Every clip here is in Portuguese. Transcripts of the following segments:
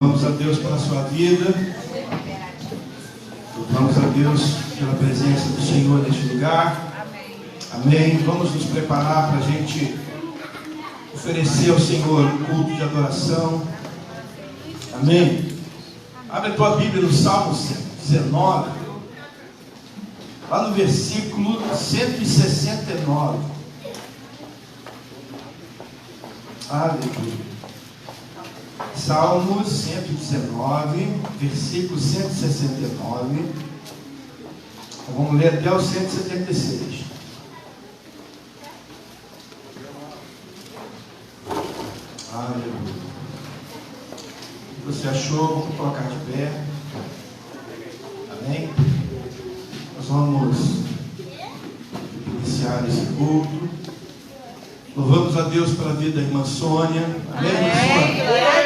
Louvamos a Deus pela sua vida. Louvamos a Deus pela presença do Senhor neste lugar. Amém. Vamos nos preparar para a gente oferecer ao Senhor um culto de adoração. Amém. Abre a tua Bíblia no Salmo 19, lá no versículo 169. Aleluia. Salmo 119, versículo 169. Vamos ler até o 176. Aleluia. O que você achou? Vamos colocar de pé. Amém? Nós vamos iniciar esse culto. Louvamos a Deus pela vida da irmã Sônia. Amém, irmã Sônia?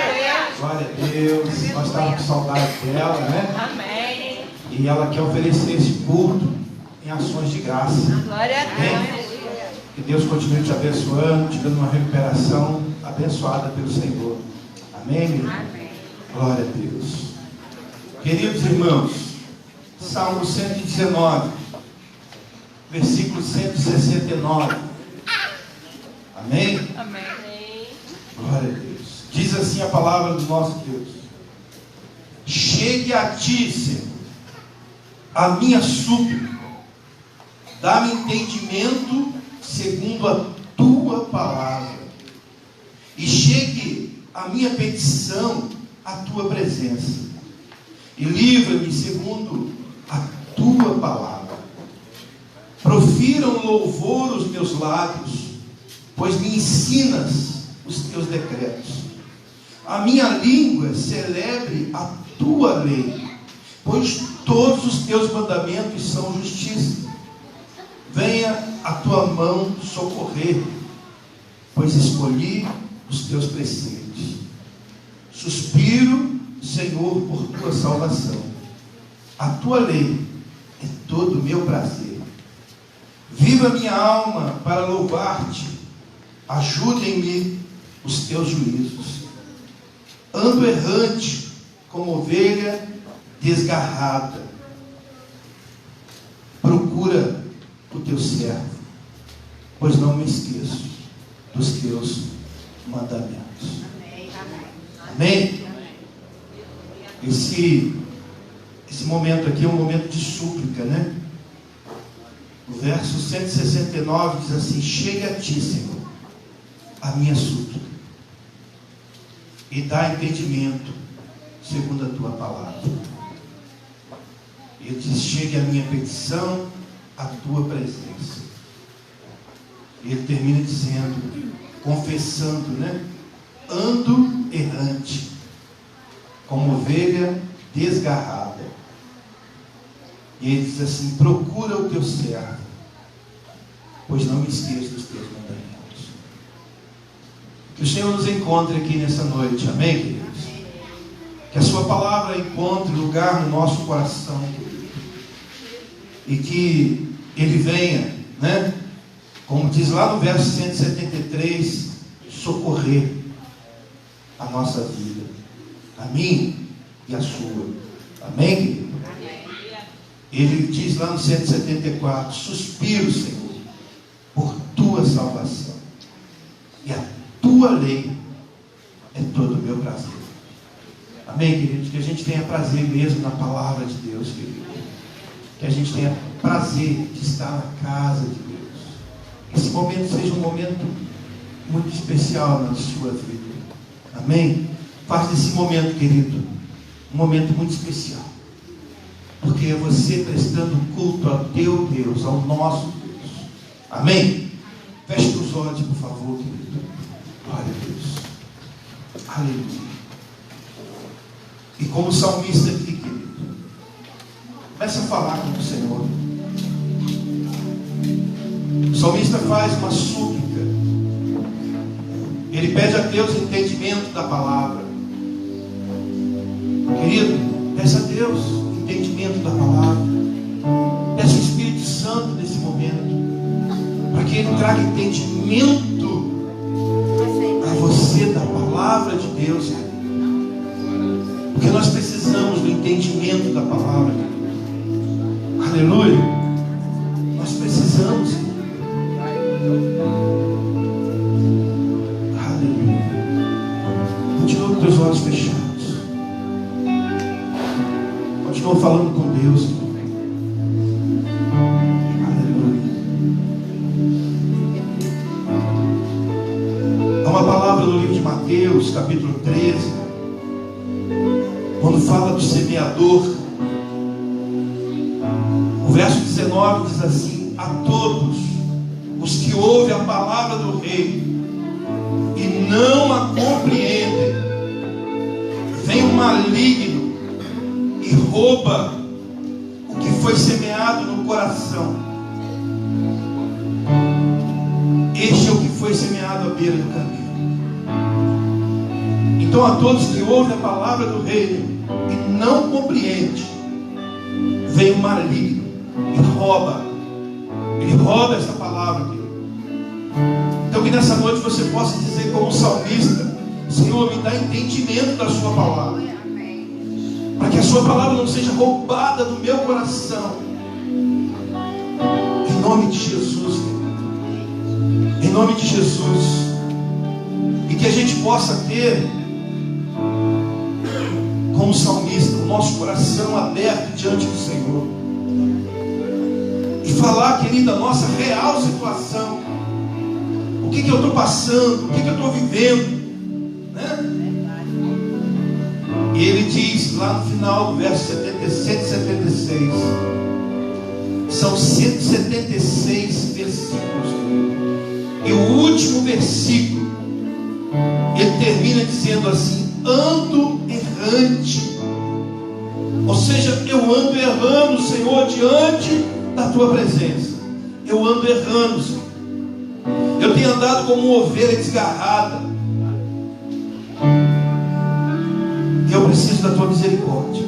Glória a Deus. Nós estávamos com saudade dela, né? Amém. E ela quer oferecer esse culto em ações de graça. Glória a Deus. Que Deus continue te abençoando, te dando uma recuperação abençoada pelo Senhor. Amém, meu irmão? Amém. Glória a Deus. Queridos irmãos, Salmo 119, versículo 169. Amém? Amém. Glória a Deus. Diz assim a palavra do nosso Deus: chegue a ti, Senhor, a minha súplica, dá-me entendimento segundo a tua palavra, e chegue a minha petição à tua presença, e livra-me segundo a tua palavra. Profiram louvor os meus lábios, pois me ensinas os teus decretos. A minha língua celebre a tua lei, pois todos os teus mandamentos são justiça. Venha a tua mão socorrer, pois escolhi os teus preceitos. Suspiro, Senhor, por tua salvação. A tua lei é todo o meu prazer. Viva minha alma para louvar-te. Ajudem-me os teus juízos. Ando errante como ovelha desgarrada. Procura o teu servo, pois não me esqueço dos teus mandamentos. Amém? Esse momento aqui é um momento de súplica, né? O verso 169 diz assim: chegue a ti, Senhor, a minha súplica, e dá entendimento segundo a tua palavra. Ele diz: chegue a minha petição à tua presença. E ele termina dizendo, confessando, né? Ando errante como ovelha desgarrada. E ele diz assim: procura o teu servo, pois não me esqueço dos teus mandamentos. Que o Senhor nos encontre aqui nessa noite, amém, queridos? Que a sua palavra encontre lugar no nosso coração, querido. E que ele venha, né? Como diz lá no verso 173, socorrer a nossa vida, a minha e a sua. Amém, querido? Ele diz lá no 174, suspiro, Senhor, por tua salvação, e a tua lei é todo o meu prazer. Amém, queridos? Que a gente tenha prazer mesmo na palavra de Deus, querido. Que a gente tenha prazer de estar na casa de Deus. Que esse momento seja um momento muito especial na sua vida. Amém? Faz desse momento, querido, um momento muito especial. Porque é você prestando culto ao teu Deus, ao nosso Deus. Amém? Feche os olhos, por favor, querido. Glória a Deus. Aleluia. E como salmista aqui, querido, começa a falar com o Senhor. O salmista faz uma súplica. Ele pede a Deus entendimento da palavra. Querido, peça a Deus entendimento da palavra. Peça o Espírito Santo nesse momento, para que ele traga entendimento a você da palavra de Deus. Porque nós precisamos do entendimento da palavra. Aleluia. Nós precisamos. Aleluia. Continua com teus olhos fechados. Continua falando com Deus. Aleluia. Há uma palavra no livro de Mateus, capítulo 13, quando fala do semeador. O verso 19 diz assim: a todos os que ouvem a palavra do rei e não a compreendem, vem um maligno e rouba o que foi semeado no coração. Este é o que foi semeado à beira do caminho. Então, a todos que ouvem a palavra do rei e não compreendem, vem um maligno e rouba. Ele rouba essa palavra aqui. Então que nessa noite você possa dizer como salmista: Senhor, me dá entendimento da sua palavra, para que a sua palavra não seja roubada do meu coração. Em nome de Jesus, em nome de Jesus. E que a gente possa ter, como salmista, o nosso coração aberto diante do Senhor e falar, querido, a nossa real situação. O que eu estou passando, o que eu estou vivendo, né? E ele diz lá no final do verso 176, são 176 versículos, e o último versículo ele termina dizendo assim: ando errante. Ou seja, eu ando errando, Senhor, diante da tua presença. Eu ando errando, Senhor. Eu tenho andado como uma ovelha desgarrada. E eu preciso da tua misericórdia.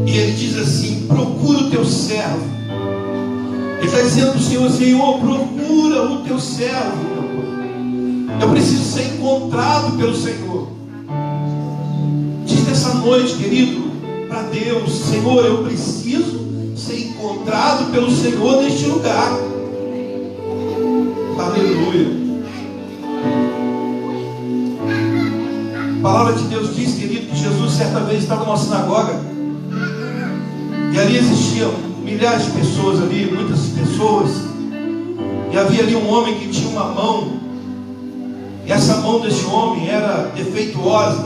E ele diz assim: procura o teu servo. Ele está dizendo para o Senhor: Senhor, procura o teu servo. Eu preciso ser encontrado pelo Senhor. Diz nessa noite, querido, para Deus: Senhor, eu preciso ser encontrado pelo Senhor neste lugar. Aleluia. A palavra de Deus diz, querido, que Jesus certa vez estava numa sinagoga, e ali existiam milhares de pessoas ali, muitas pessoas, e havia ali um homem que tinha uma mão, e essa mão desse homem era defeituosa.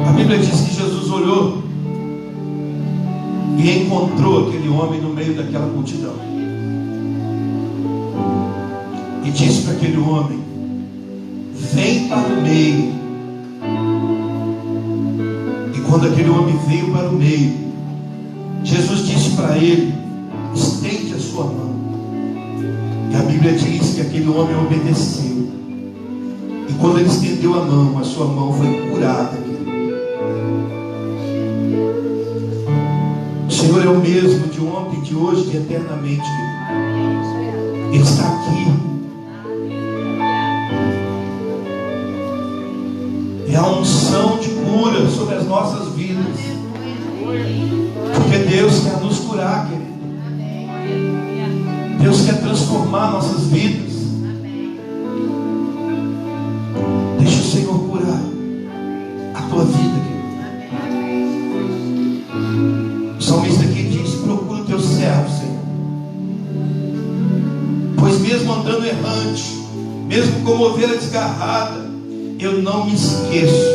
A Bíblia diz que Jesus olhou e encontrou aquele homem no meio daquela multidão, e disse para aquele homem: vem para o meio. E quando aquele homem veio para o meio, Jesus disse para ele: estende a sua mão. E a Bíblia diz que aquele homem obedeceu, e quando ele estendeu a mão, a sua mão foi curada. O Senhor é o mesmo de ontem, de hoje, de eternamente. Ele está aqui. É a unção de cura sobre as nossas vidas, porque Deus quer nos curar, querido. Deus quer transformar nossas vidas. Deixa o Senhor curar a tua vida, querido. O salmista aqui diz: procura o teu servo, Senhor, pois mesmo andando errante, mesmo como ovelha desgarrada, eu não me esqueço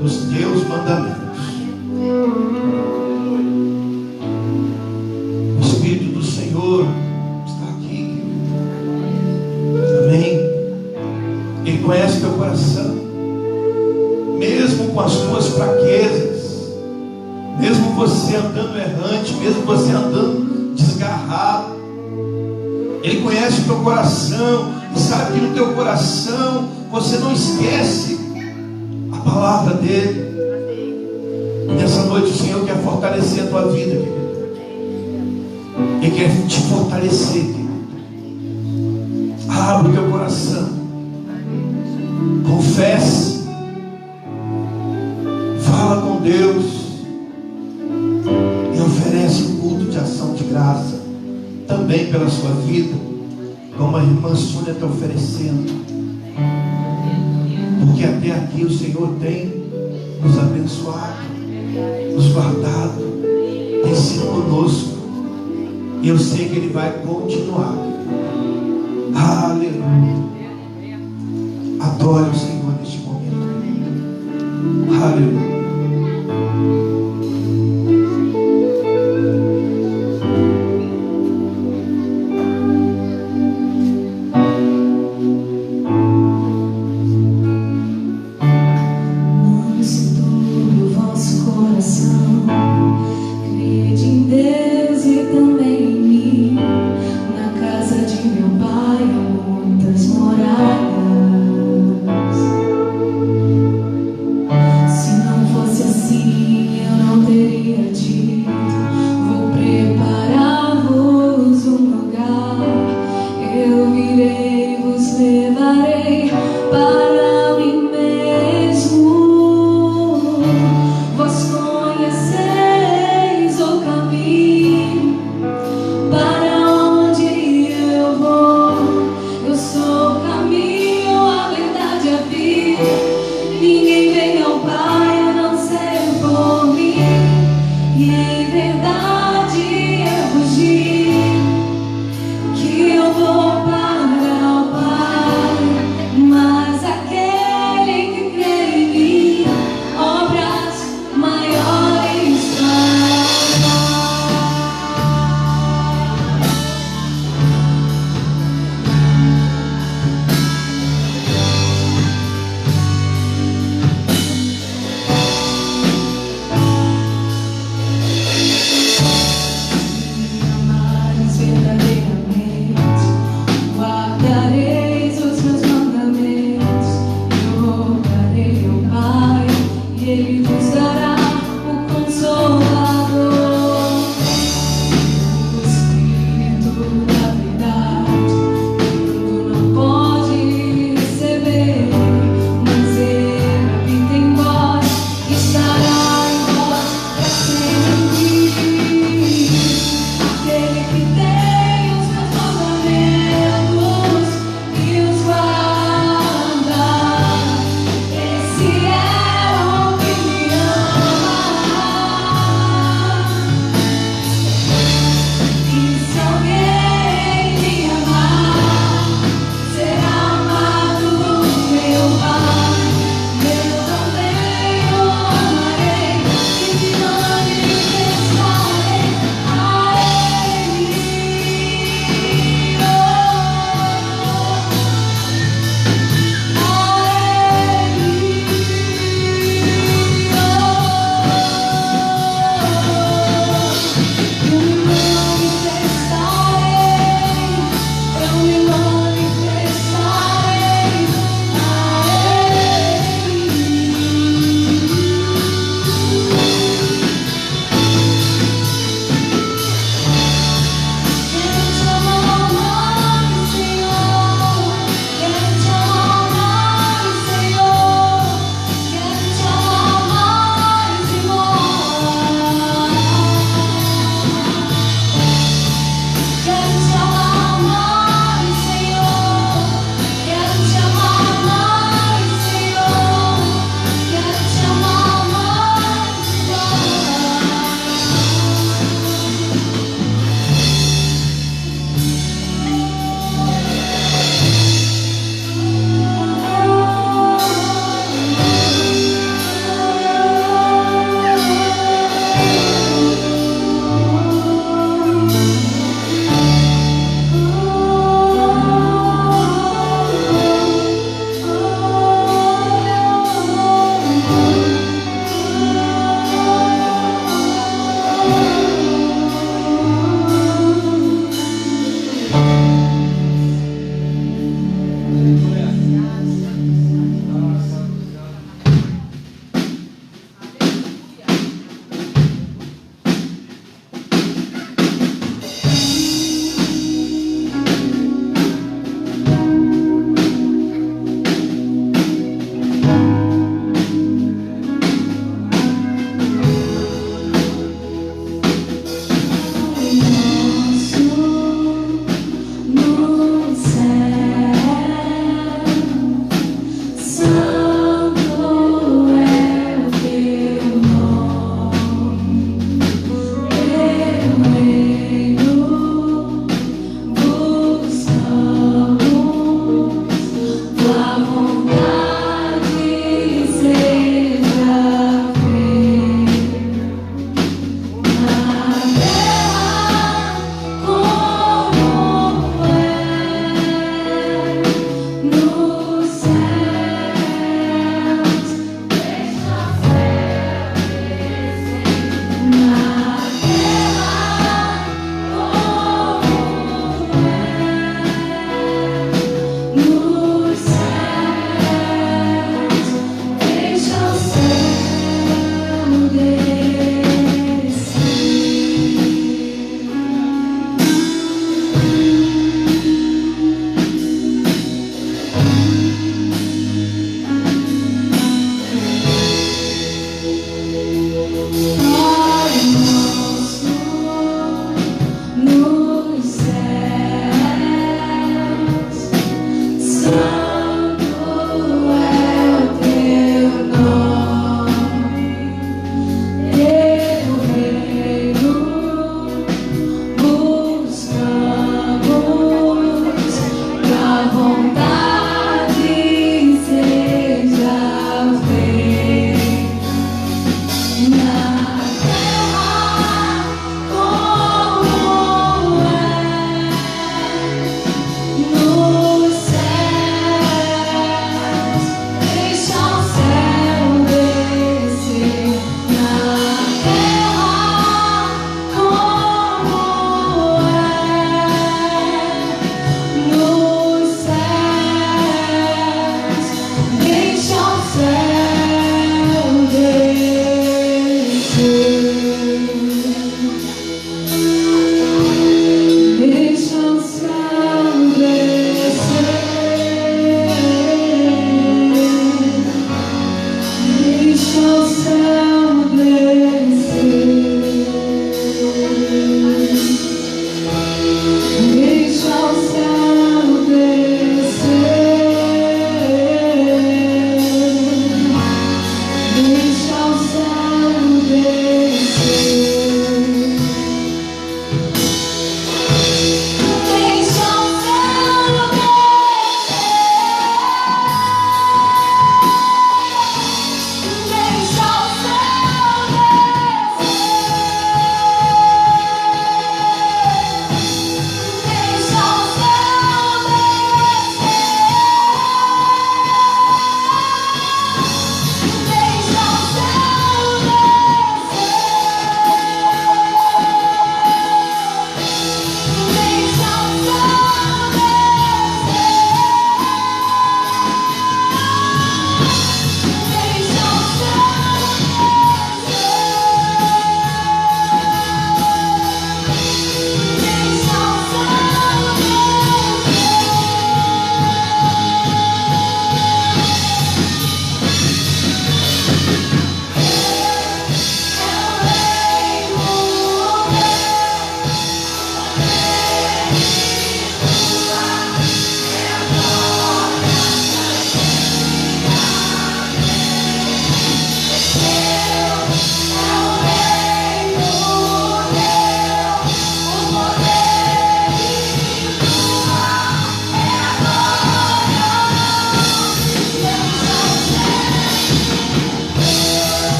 dos teus mandamentos. O Espírito do Senhor está aqui, querido. Amém. Ele conhece teu coração, mesmo com as tuas fraquezas, mesmo você andando errante, mesmo você andando desgarrado. Ele conhece o teu coração e sabe que no teu coração você não esquece a palavra dele. E nessa noite o Senhor quer fortalecer a tua vida, querido. Ele quer te fortalecer, querido. Abra o teu coração, confesse, Deus e oferece um culto de ação de graça também pela sua vida, como a irmã Sônia está oferecendo, porque até aqui o Senhor tem nos abençoado, nos guardado, tem sido conosco, e eu sei que Ele vai continuar. Aleluia. Adore o Senhor neste momento. Aleluia. Se não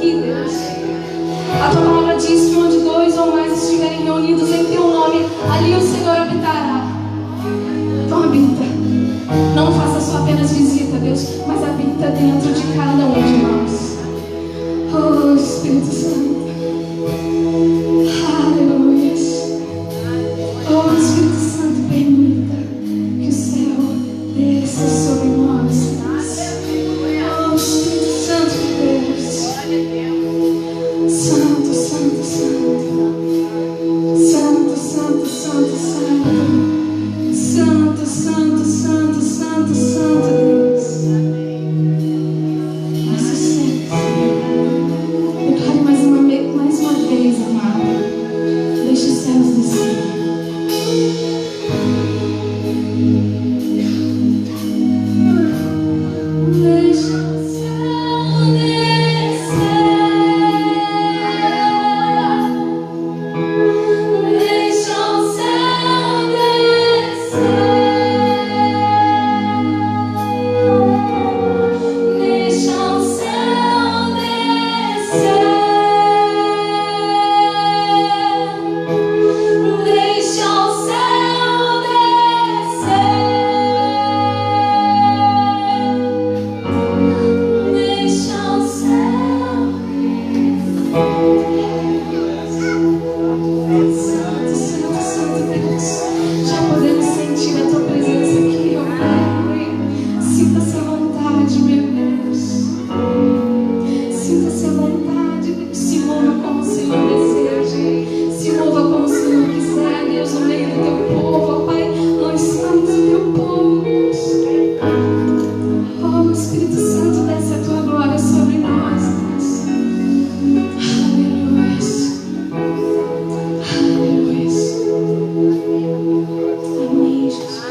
aqui, Deus. A tua palavra diz que onde 2 ou mais estiverem reunidos em teu nome, ali o Senhor habitará. Então habita. Não faça só apenas visita, Deus, mas habita dentro de cada um de nós. Oh, Espírito Santo. Aleluia. Oh, Espírito Santo, permita que o céu desça sobre nós. Oh, Espírito Santo de Deus. Santo, Santo, Santo. Santo, Santo, Santo, Santo. Santo, Santo, Santo, Santo, Santo, Deus. Nosso Senhor. Declare mais uma vez, amado. Deixe os céus descer. Deixa o céu descer. Deixa o céu descer. Deixa o céu descer. Deixa o céu descer. Deixa o céu. Santo, Santo, Santo Deus. Já podemos sentir a tua presença aqui, ó Pai. Sinta-se à vontade, meu Deus. Sinta-se à vontade, Deus. Se mova como o Senhor deseja. Se mova como o Senhor quiser, Deus, no meio do teu povo, ó Pai. Nós somos o teu povo, Deus. Oh, Espírito Santo, desce a tua glória sobre nós, Deus. Aleluia. Aleluia. Amém, Jesus.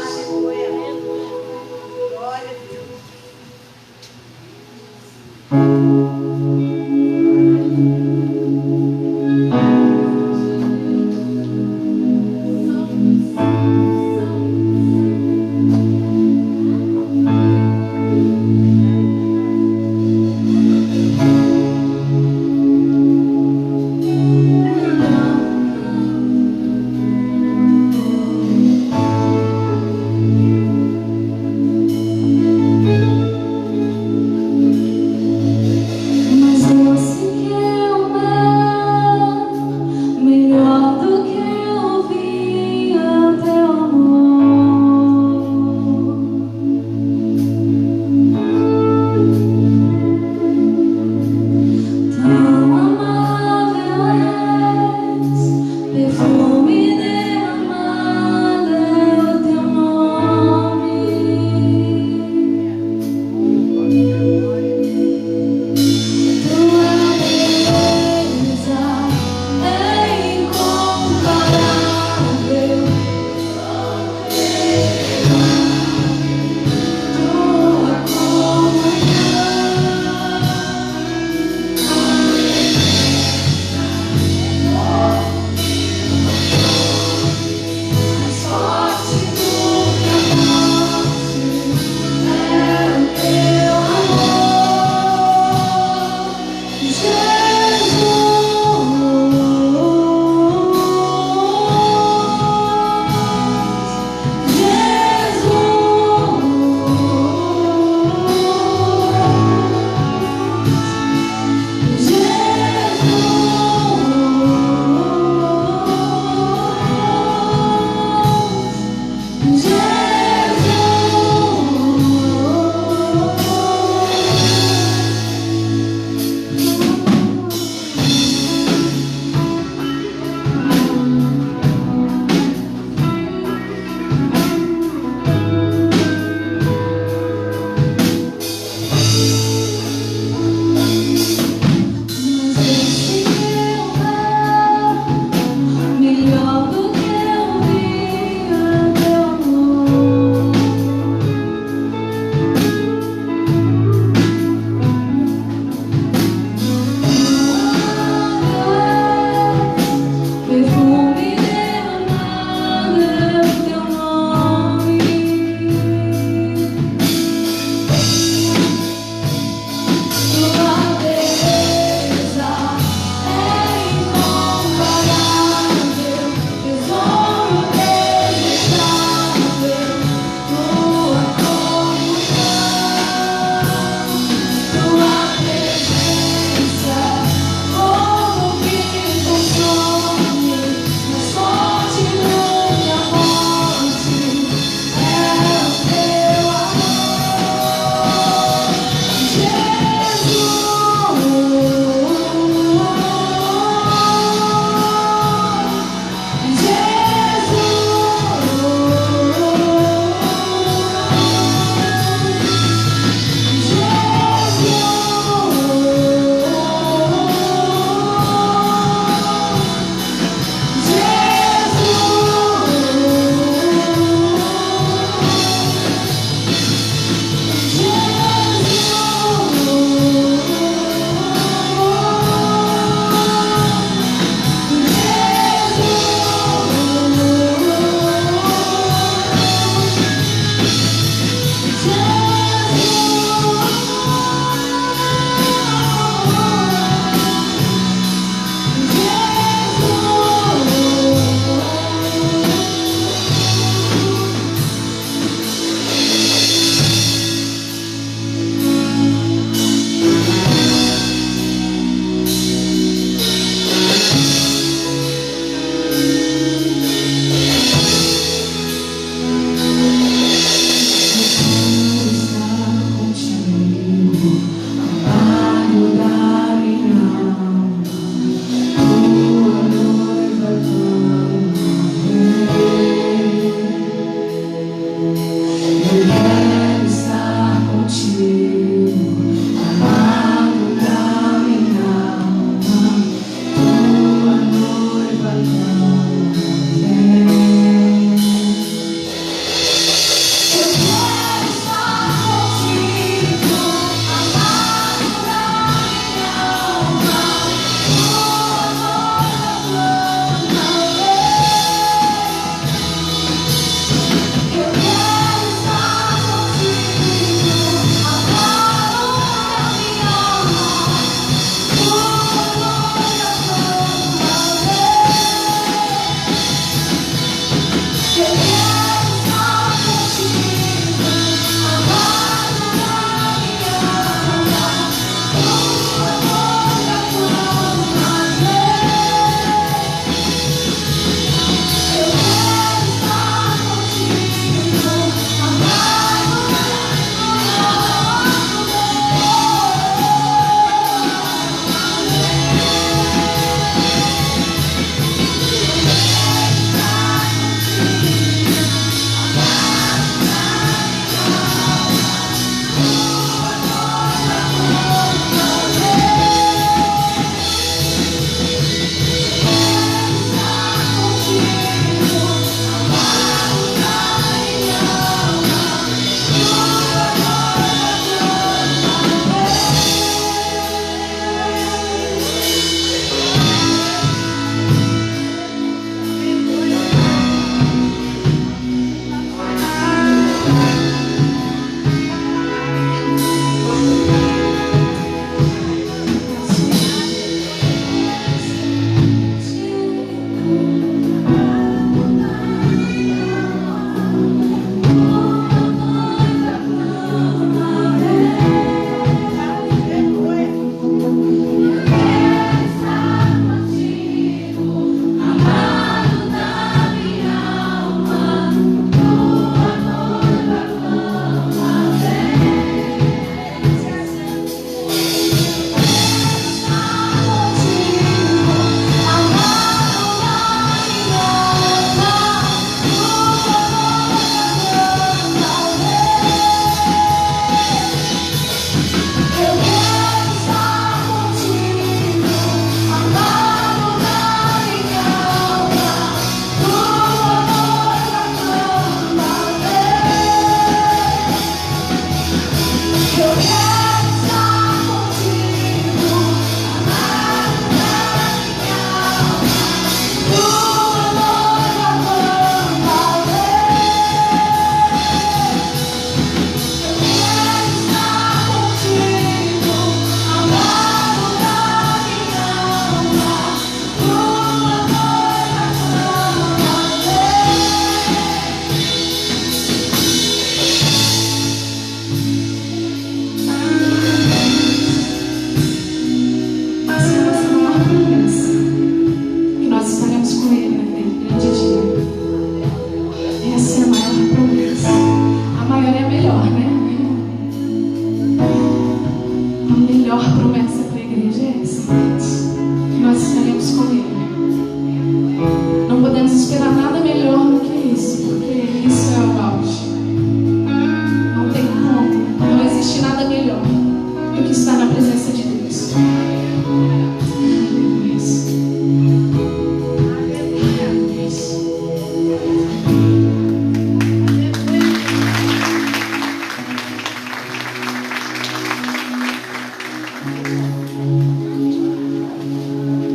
presença de Deus.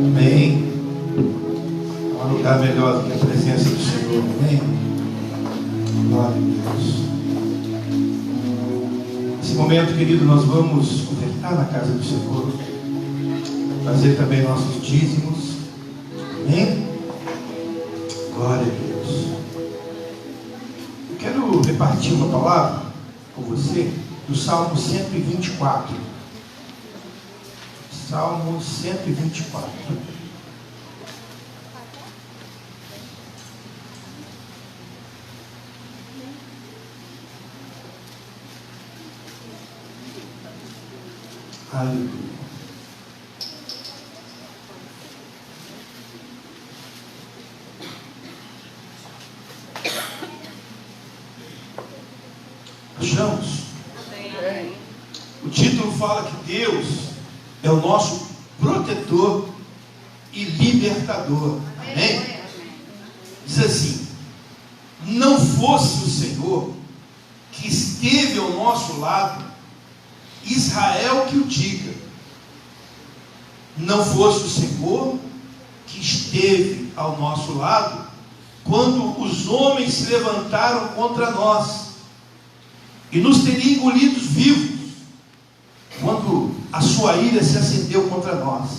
Amém. Não há lugar melhor do que a presença do Senhor. Amém. Glória a Deus. Nesse momento, querido, nós vamos ofertar na casa do Senhor, fazer também nossos dízimos. Amém? Glória a Deus. Eu quero repartir uma palavra com você do Salmo 124. Salmo 124. Aleluia. Achamos? O título fala que Deus é o nosso protetor e libertador. Amém? Diz assim: não fosse o Senhor que esteve ao nosso lado, Israel que o diga. Não fosse o Senhor que esteve ao nosso lado, quando os homens se levantaram contra nós e nos teriam engolidos vivos, quando a sua ira se acendeu contra nós.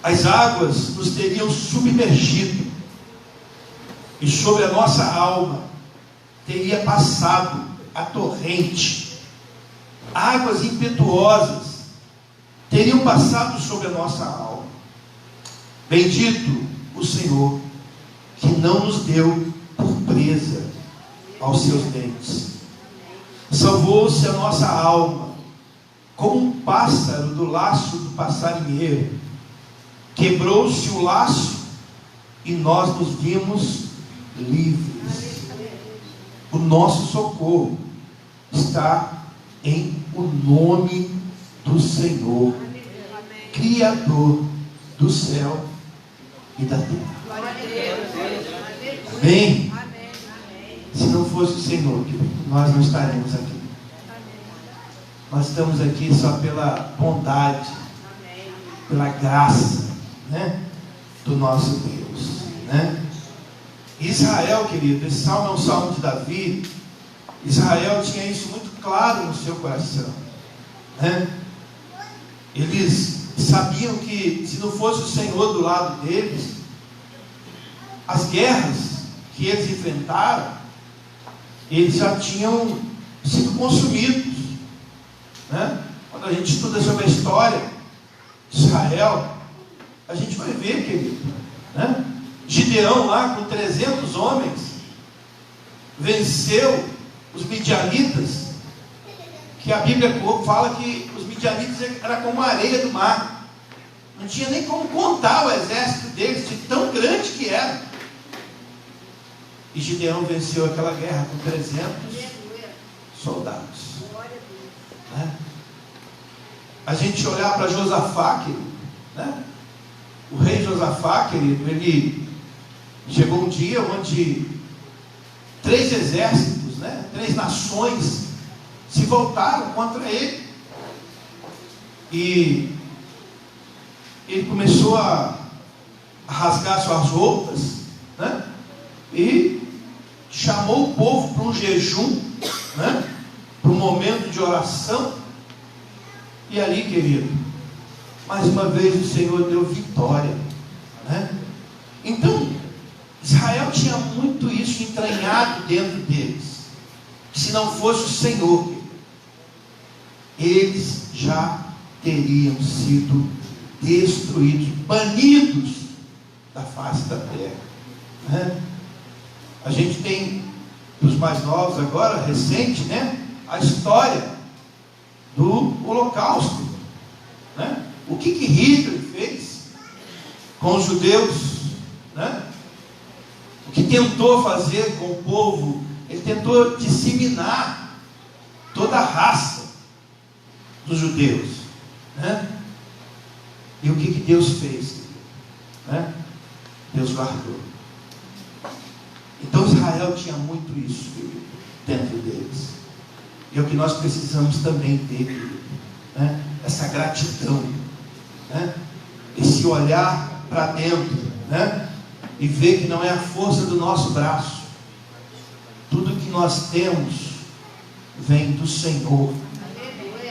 As águas nos teriam submergido, e sobre a nossa alma teria passado a torrente. Águas impetuosas teriam passado sobre a nossa alma. Bendito o Senhor, que não nos deu por presa aos seus dentes. Salvou-se a nossa alma, como um pássaro do laço do passarinheiro. Quebrou-se o laço e nós nos vimos livres. O nosso socorro está em o nome do Senhor, Criador do céu e da terra. Amém? Se não fosse o Senhor, nós não estaremos aqui. Nós estamos aqui só pela bondade, pela graça, né, do nosso Deus, né? Israel, querido, esse salmo é um salmo de Davi. Israel tinha isso muito claro no seu coração, né? Eles sabiam que se não fosse o Senhor do lado deles, as guerras que eles enfrentaram, eles já tinham sido consumidos, né? Quando a gente estuda sobre a história de Israel, a gente vai ver, querido, né? Gideão lá com 300 homens venceu os midianitas, que a Bíblia fala que os midianitas eram como a areia do mar, não tinha nem como contar o exército deles, de tão grande que era. E Gideão venceu aquela guerra com 300 soldados, né? A gente olhar para Josafá, querido, né? O rei Josafá, querido, ele chegou um dia onde 3 exércitos, né, 3 nações se voltaram contra ele, e ele começou a rasgar suas roupas, né, e chamou o povo para um jejum, né, para um momento de oração. E ali, querido, mais uma vez o Senhor deu vitória, né? Então Israel tinha muito isso entranhado dentro deles, que se não fosse o Senhor, eles já teriam sido destruídos, banidos da face da terra, né? A gente tem, dos mais novos agora, recente, né, a história do Holocausto, né? O que Hitler fez com os judeus, né? O que tentou fazer com o povo, ele tentou disseminar toda a raça, dos judeus, né? E o que Deus fez, né? Deus guardou. Então Israel tinha muito isso, querido, dentro deles. E é o que nós precisamos também ter, querido, né? Essa gratidão, né? Esse olhar para dentro, né? E ver que não é a força do nosso braço. Tudo que nós temos vem do Senhor,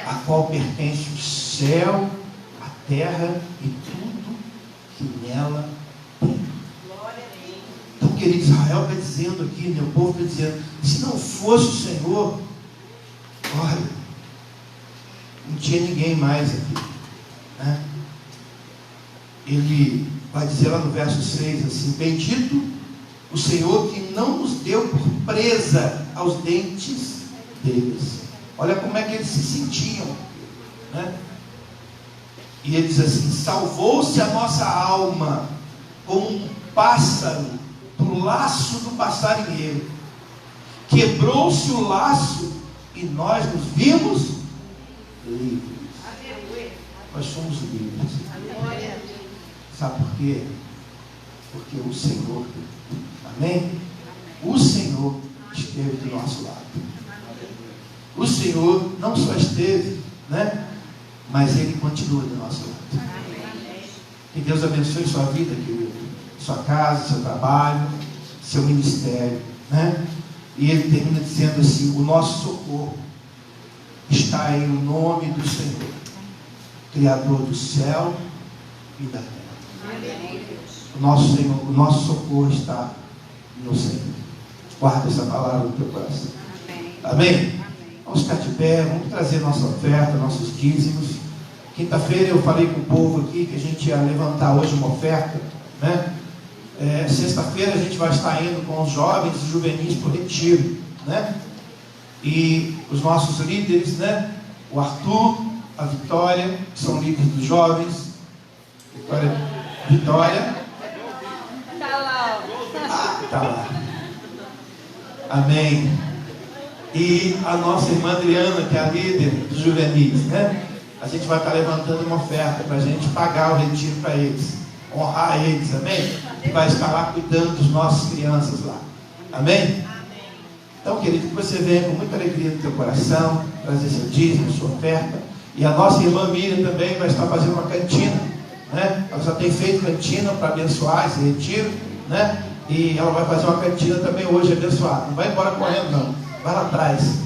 a qual pertence o céu, a terra e tudo que nela tem. Então, querido, Israel está dizendo aqui, meu povo está dizendo, se não fosse o Senhor, olha, não tinha ninguém mais aqui, né? Ele vai dizer lá no verso 6 assim: bendito o Senhor que não nos deu por presa aos dentes deles. Olha como é que eles se sentiam, né? E ele diz assim: salvou-se a nossa alma como um pássaro do laço do passarinheiro. Quebrou-se o laço e nós nos vimos livres. Nós somos livres. Sabe por quê? Porque o Senhor, amém? O Senhor esteve do nosso lado. O Senhor não só esteve, né? Mas Ele continua do nosso lado. Que Deus abençoe sua vida, querido, sua casa, seu trabalho, seu ministério, né? E ele termina dizendo assim: o nosso socorro está aí no nome do Senhor, Criador do céu e da terra. O nosso Senhor, o nosso socorro está no Senhor. Guarda essa palavra no teu coração. Amém? Vamos ficar de pé, vamos trazer nossa oferta, nossos dízimos. Quinta-feira eu falei com o povo aqui que a gente ia levantar hoje uma oferta, né? Sexta-feira a gente vai estar indo com os jovens e juvenis para o retiro, né? E os nossos líderes, né? O Arthur, a Vitória, que são líderes dos jovens. Vitória. Tá lá. Tá lá. Amém. E a nossa irmã Adriana, que é a líder dos juvenis, né? A gente vai estar levantando uma oferta para a gente pagar o retiro para eles, honrar eles, amém? E vai estar lá cuidando dos nossas crianças lá, amém? Então, querido, que você venha com muita alegria no teu coração, trazer seu dízimo, sua oferta. E a nossa irmã Miriam também vai estar fazendo uma cantina, né? Ela já tem feito cantina para abençoar esse retiro, né? E ela vai fazer uma cantina também hoje abençoada. Não vai embora correndo não, vai lá atrás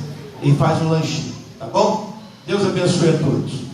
e faz um lanchinho, tá bom? Deus abençoe a todos.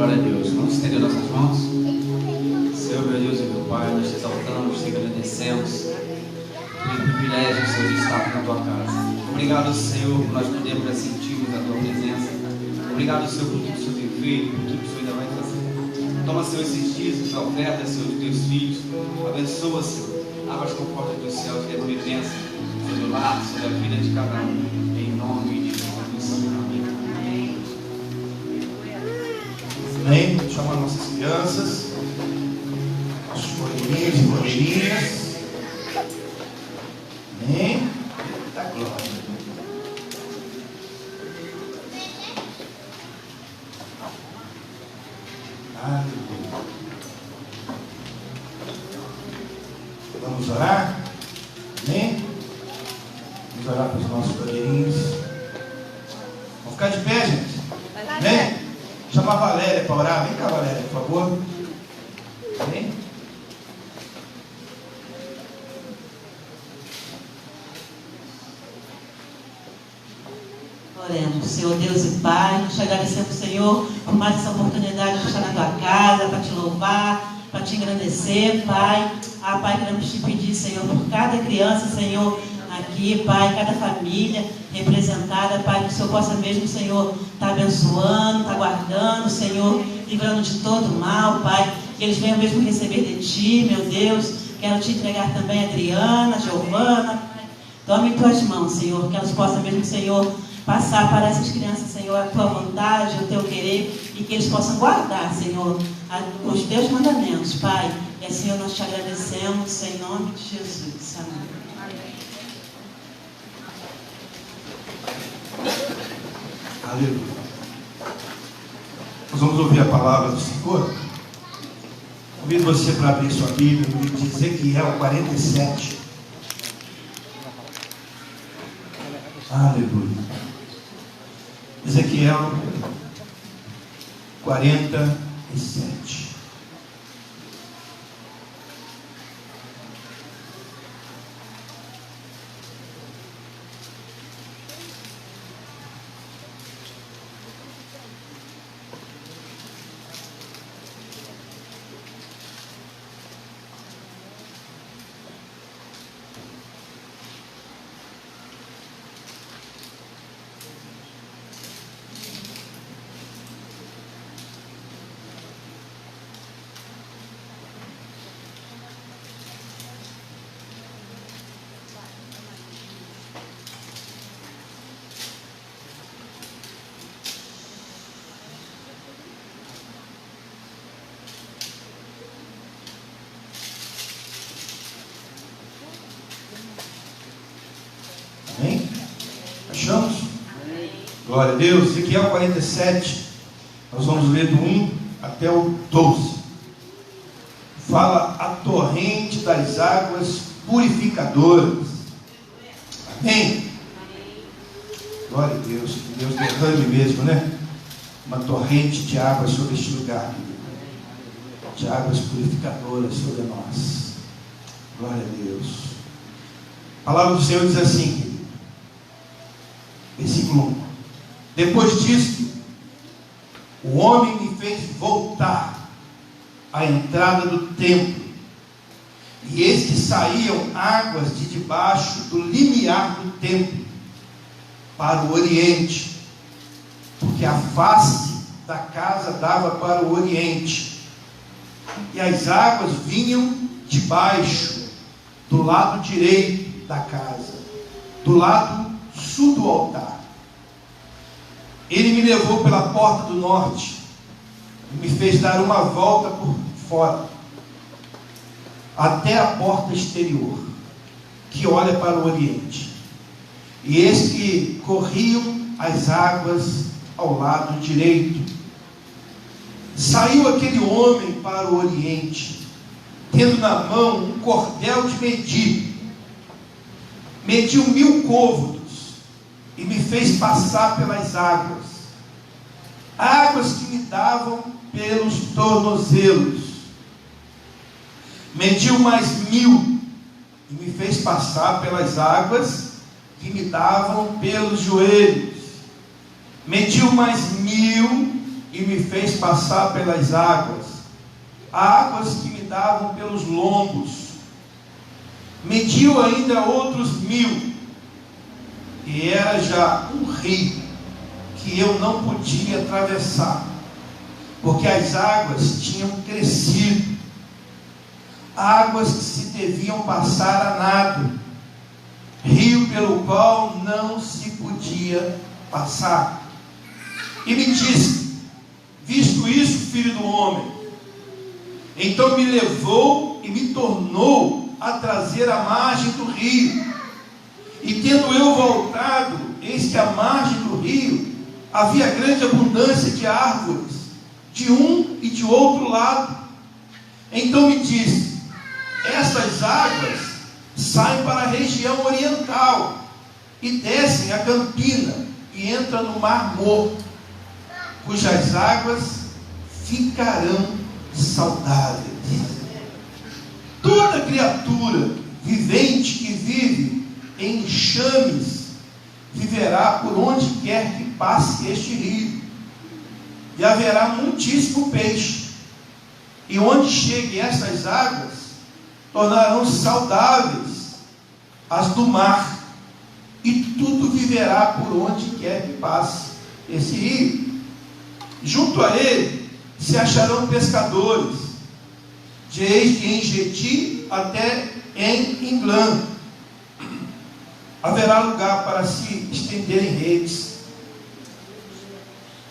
Glória a Deus. Vamos estender nossas mãos. Senhor, meu Deus e meu Pai, nós te exaltamos, te agradecemos pelo privilégio, Senhor, de estar na tua casa. Obrigado, Senhor, por nós podermos sentirmos a tua presença. Obrigado, Senhor, por tudo que o Senhor tem feito, por tudo que o Senhor ainda vai fazer. Toma, Senhor, esses dízimos, ofertas, Senhor, de teus filhos. Abençoa, Senhor. Abra as comportas dos céus e a tua bênção sobre o lar, sobre a vida de cada um. Em nome de Jesus. Amém. Amém. Vamos chamar nossas crianças, nossos goleirinhos e goleirinhas. Amém. Da glória. Aleluia. Vamos orar? Amém? Vamos orar para os nossos goleirinhos. Vamos ficar de pé, gente? Amém? Chamar a Valéria para orar. Vem cá, Valéria, por favor. Amém? Oremos. Senhor Deus e Pai, te agradecemos, Senhor, por mais essa oportunidade de estar na tua casa, para te louvar, para te engrandecer, Pai. Pai, queremos te pedir, Senhor, por cada criança, Senhor, aqui, Pai, cada família representada, Pai, que o Senhor possa mesmo, Senhor, estar abençoando, estar guardando, Senhor, livrando de todo mal, Pai, que eles venham mesmo receber de Ti, meu Deus. Quero te entregar também a Adriana, a Giovana, Pai. Tome em Tuas mãos, Senhor, que elas possam mesmo, Senhor, passar para essas crianças, Senhor, a Tua vontade, o Teu querer, e que eles possam guardar, Senhor, os Teus mandamentos, Pai. E assim nós te agradecemos, em nome de Jesus. Amém. Aleluia. Nós vamos ouvir a palavra do Senhor. Convido você para abrir sua Bíblia no livro de Ezequiel 47. Aleluia. Ezequiel 47. Amém? Achamos? Glória a Deus. Ezequiel 47, nós vamos ler do 1 até o 12. Fala a torrente das águas purificadoras. Amém? Glória a Deus. Que Deus derrame mesmo, né? Uma torrente de águas sobre este lugar, de águas purificadoras sobre nós. Glória a Deus. A palavra do Senhor diz assim, versículo 1: Depois disto, o homem me fez voltar à entrada do templo, e eis que saíam águas de debaixo do limiar do templo para o oriente, porque a face da casa dava para o oriente, e as águas vinham de baixo, do lado direito da casa, do lado sul do altar. Ele me levou pela porta do norte e me fez dar uma volta por fora até a porta exterior, que olha para o oriente. E eis que corriam as águas ao lado direito. Saiu aquele homem para o oriente, tendo na mão um cordel de medir. Mediu 1000 côvados e me fez passar pelas águas, águas que me davam pelos tornozelos. Mediu mais 1000 e me fez passar pelas águas que me davam pelos joelhos. Mediu mais 1000 e me fez passar pelas águas, águas que me davam pelos lombos. Mediu ainda outros 1000, e era já um rio que eu não podia atravessar, porque as águas tinham crescido, águas que se deviam passar a nado, rio pelo qual não se podia passar. E me disse: visto isso, filho do homem, então me levou e me tornou a trazer à margem do rio. E tendo eu voltado, eis que à margem do rio havia grande abundância de árvores, de um e de outro lado. Então me disse: estas águas saem para a região oriental e descem a Campina e entram no Mar Morto, cujas águas ficarão saudáveis. Toda criatura vivente que vive em enxames viverá por onde quer que passe este rio, e haverá muitíssimo peixe, e onde cheguem estas águas tornarão saudáveis as do mar, e tudo viverá por onde quer que passe esse rio. Junto a ele se acharão pescadores, desde Engedi até em Englã. Haverá lugar para se estenderem redes.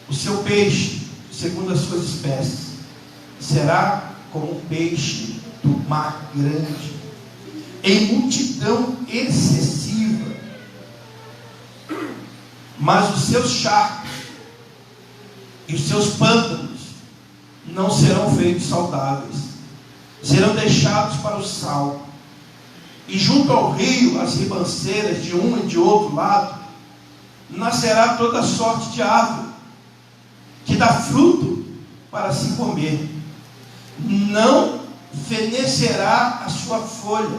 O seu peixe, segundo as suas espécies, será como um peixe do mar grande, em multidão excessiva. Mas os seus charcos e os seus pântanos não serão feitos saudáveis, serão deixados para o sal. E junto ao rio, as ribanceiras de um e de outro lado, nascerá toda sorte de árvore, que dá fruto para se comer. Não fenecerá a sua folha,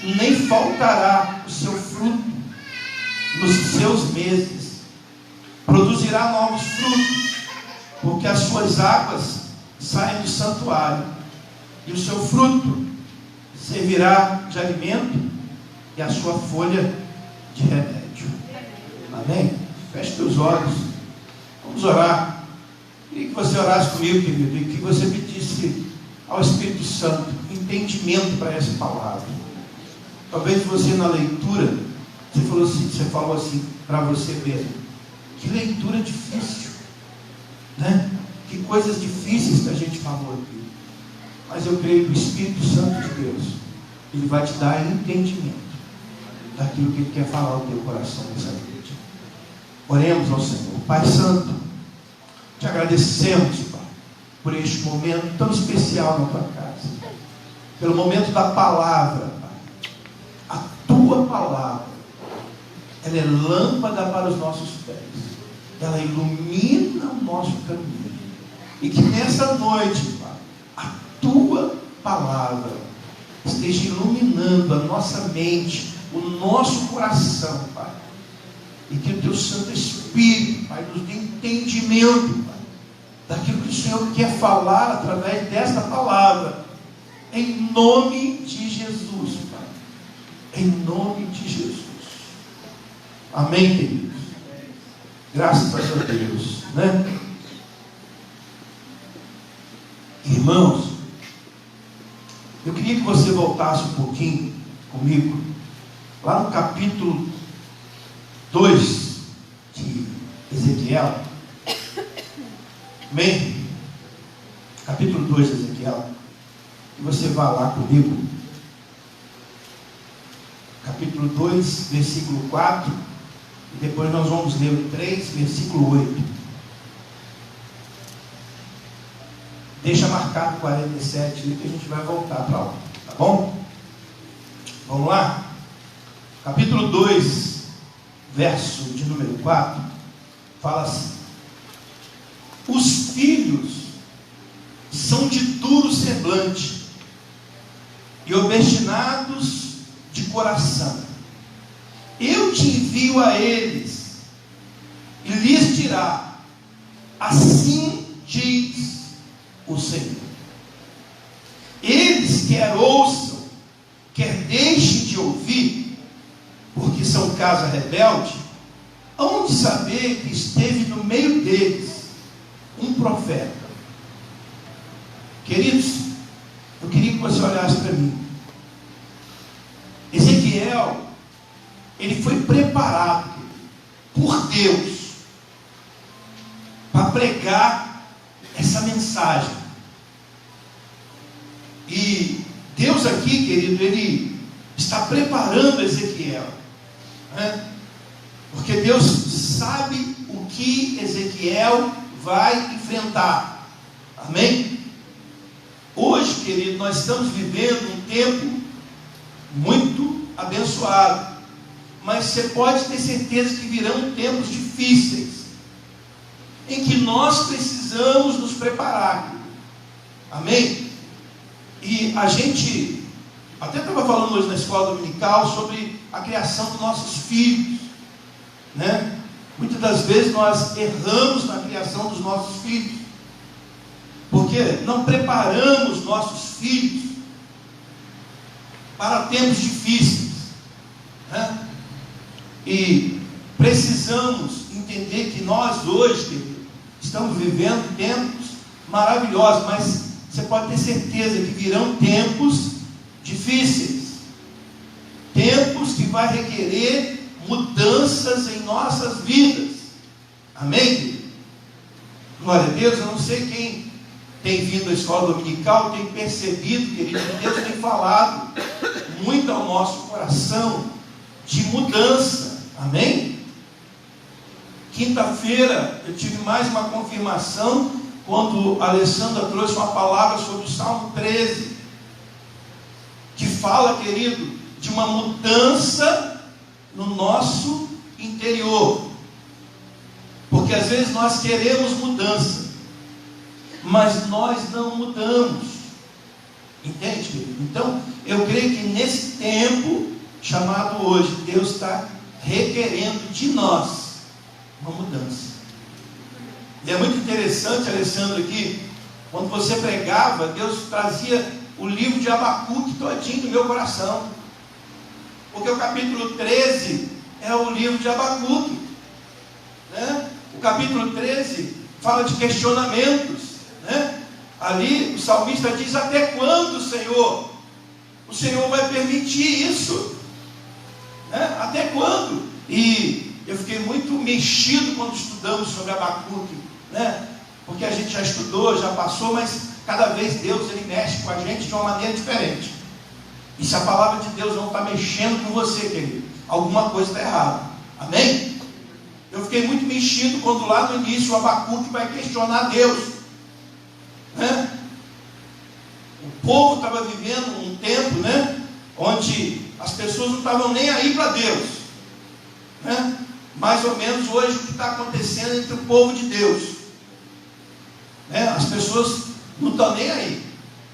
nem faltará o seu fruto nos seus meses. Produzirá novos frutos, porque as suas águas saem do santuário, e o seu fruto servirá de alimento, e a sua folha de remédio. Amém? Feche teus olhos. Vamos orar. Queria que você orasse comigo, querido, e que você pedisse ao Espírito Santo entendimento para essa palavra. Talvez você, na leitura, você falou assim para você mesmo: que leitura difícil, né? Que coisas difíceis que a gente falou aqui. Mas eu creio que o Espírito Santo de Deus, Ele vai te dar entendimento daquilo que Ele quer falar ao teu coração nessa noite. Oremos ao Senhor. Pai Santo, te agradecemos, Pai, por este momento tão especial na tua casa, pelo momento da palavra, Pai. A tua palavra, ela é lâmpada para os nossos pés, ela ilumina o nosso caminho, e que nessa noite, Pai, a tua palavra esteja iluminando a nossa mente, o nosso coração, Pai, e que o teu Santo Espírito, Pai, nos dê entendimento, Pai, daquilo que o Senhor quer falar através desta palavra, em nome de Jesus, Pai, em nome de Jesus. Amém, queridos? Graças a Deus, né? Irmãos, eu queria que você voltasse um pouquinho comigo, lá no capítulo 2 de Ezequiel. Amém? Capítulo 2 de Ezequiel. E você vá lá comigo. Capítulo 2, versículo 4. E depois nós vamos ler o 3, versículo 8. Deixa marcado 47 ali que a gente vai voltar para lá. Tá bom? Vamos lá? Capítulo 2, verso de número 4. Fala assim: os filhos são de duro semblante e obstinados de coração. Eu te envio a eles, e lhes dirá: Assim diz o Senhor. Eles quer ouçam, quer deixem de ouvir, porque são casa rebelde, hão de saber que esteve no meio deles um profeta. Queridos, eu queria que você olhasse para mim. Ezequiel, ele foi preparado por Deus para pregar essa mensagem. E Deus aqui, querido, ele está preparando Ezequiel, né? Porque Deus sabe o que Ezequiel vai enfrentar. Amém? Hoje, querido, nós estamos vivendo um tempo muito abençoado, mas você pode ter certeza que virão tempos difíceis, em que nós precisamos nos preparar. Amém? E a gente até estava falando hoje na escola dominical sobre a criação dos nossos filhos, né? Muitas das vezes nós erramos na criação dos nossos filhos, porque não preparamos nossos filhos para tempos difíceis, né? E precisamos entender que nós hoje, querido, estamos vivendo tempos maravilhosos, mas você pode ter certeza que virão tempos difíceis, tempos que vai requerer mudanças em nossas vidas. Amém, querido? Glória a Deus. Eu não sei quem tem vindo à escola dominical, tem percebido, querido, que Deus tem falado muito ao nosso coração de mudança. Amém? Quinta-feira eu tive mais uma confirmação quando a Alessandra trouxe uma palavra sobre o Salmo 13, que fala, querido, de uma mudança no nosso interior. Porque às vezes nós queremos mudança, mas nós não mudamos. Entende, querido? Então, eu creio que nesse tempo chamado hoje, Deus está requerendo de nós uma mudança. E é muito interessante, Alessandro, aqui, quando você pregava, Deus trazia o livro de Abacuque todinho no meu coração. Porque o capítulo 13 é o livro de Abacuque, né? O capítulo 13 fala de questionamentos, né? Ali o salmista diz: até quando, Senhor? O Senhor vai permitir isso, né? Até quando? E eu fiquei muito mexido quando estudamos sobre Abacuque, né? Porque a gente já estudou, já passou, mas cada vez Deus ele mexe com a gente de uma maneira diferente. E se a palavra de Deus não está mexendo com você, querido, alguma coisa está errada. Amém? Eu fiquei muito mexido quando lá no início o Abacuque vai questionar Deus, né? O povo estava vivendo um tempo, né, onde as pessoas não estavam nem aí para Deus, né? Mais ou menos hoje o que está acontecendo entre o povo de Deus, né? As pessoas não estão nem aí,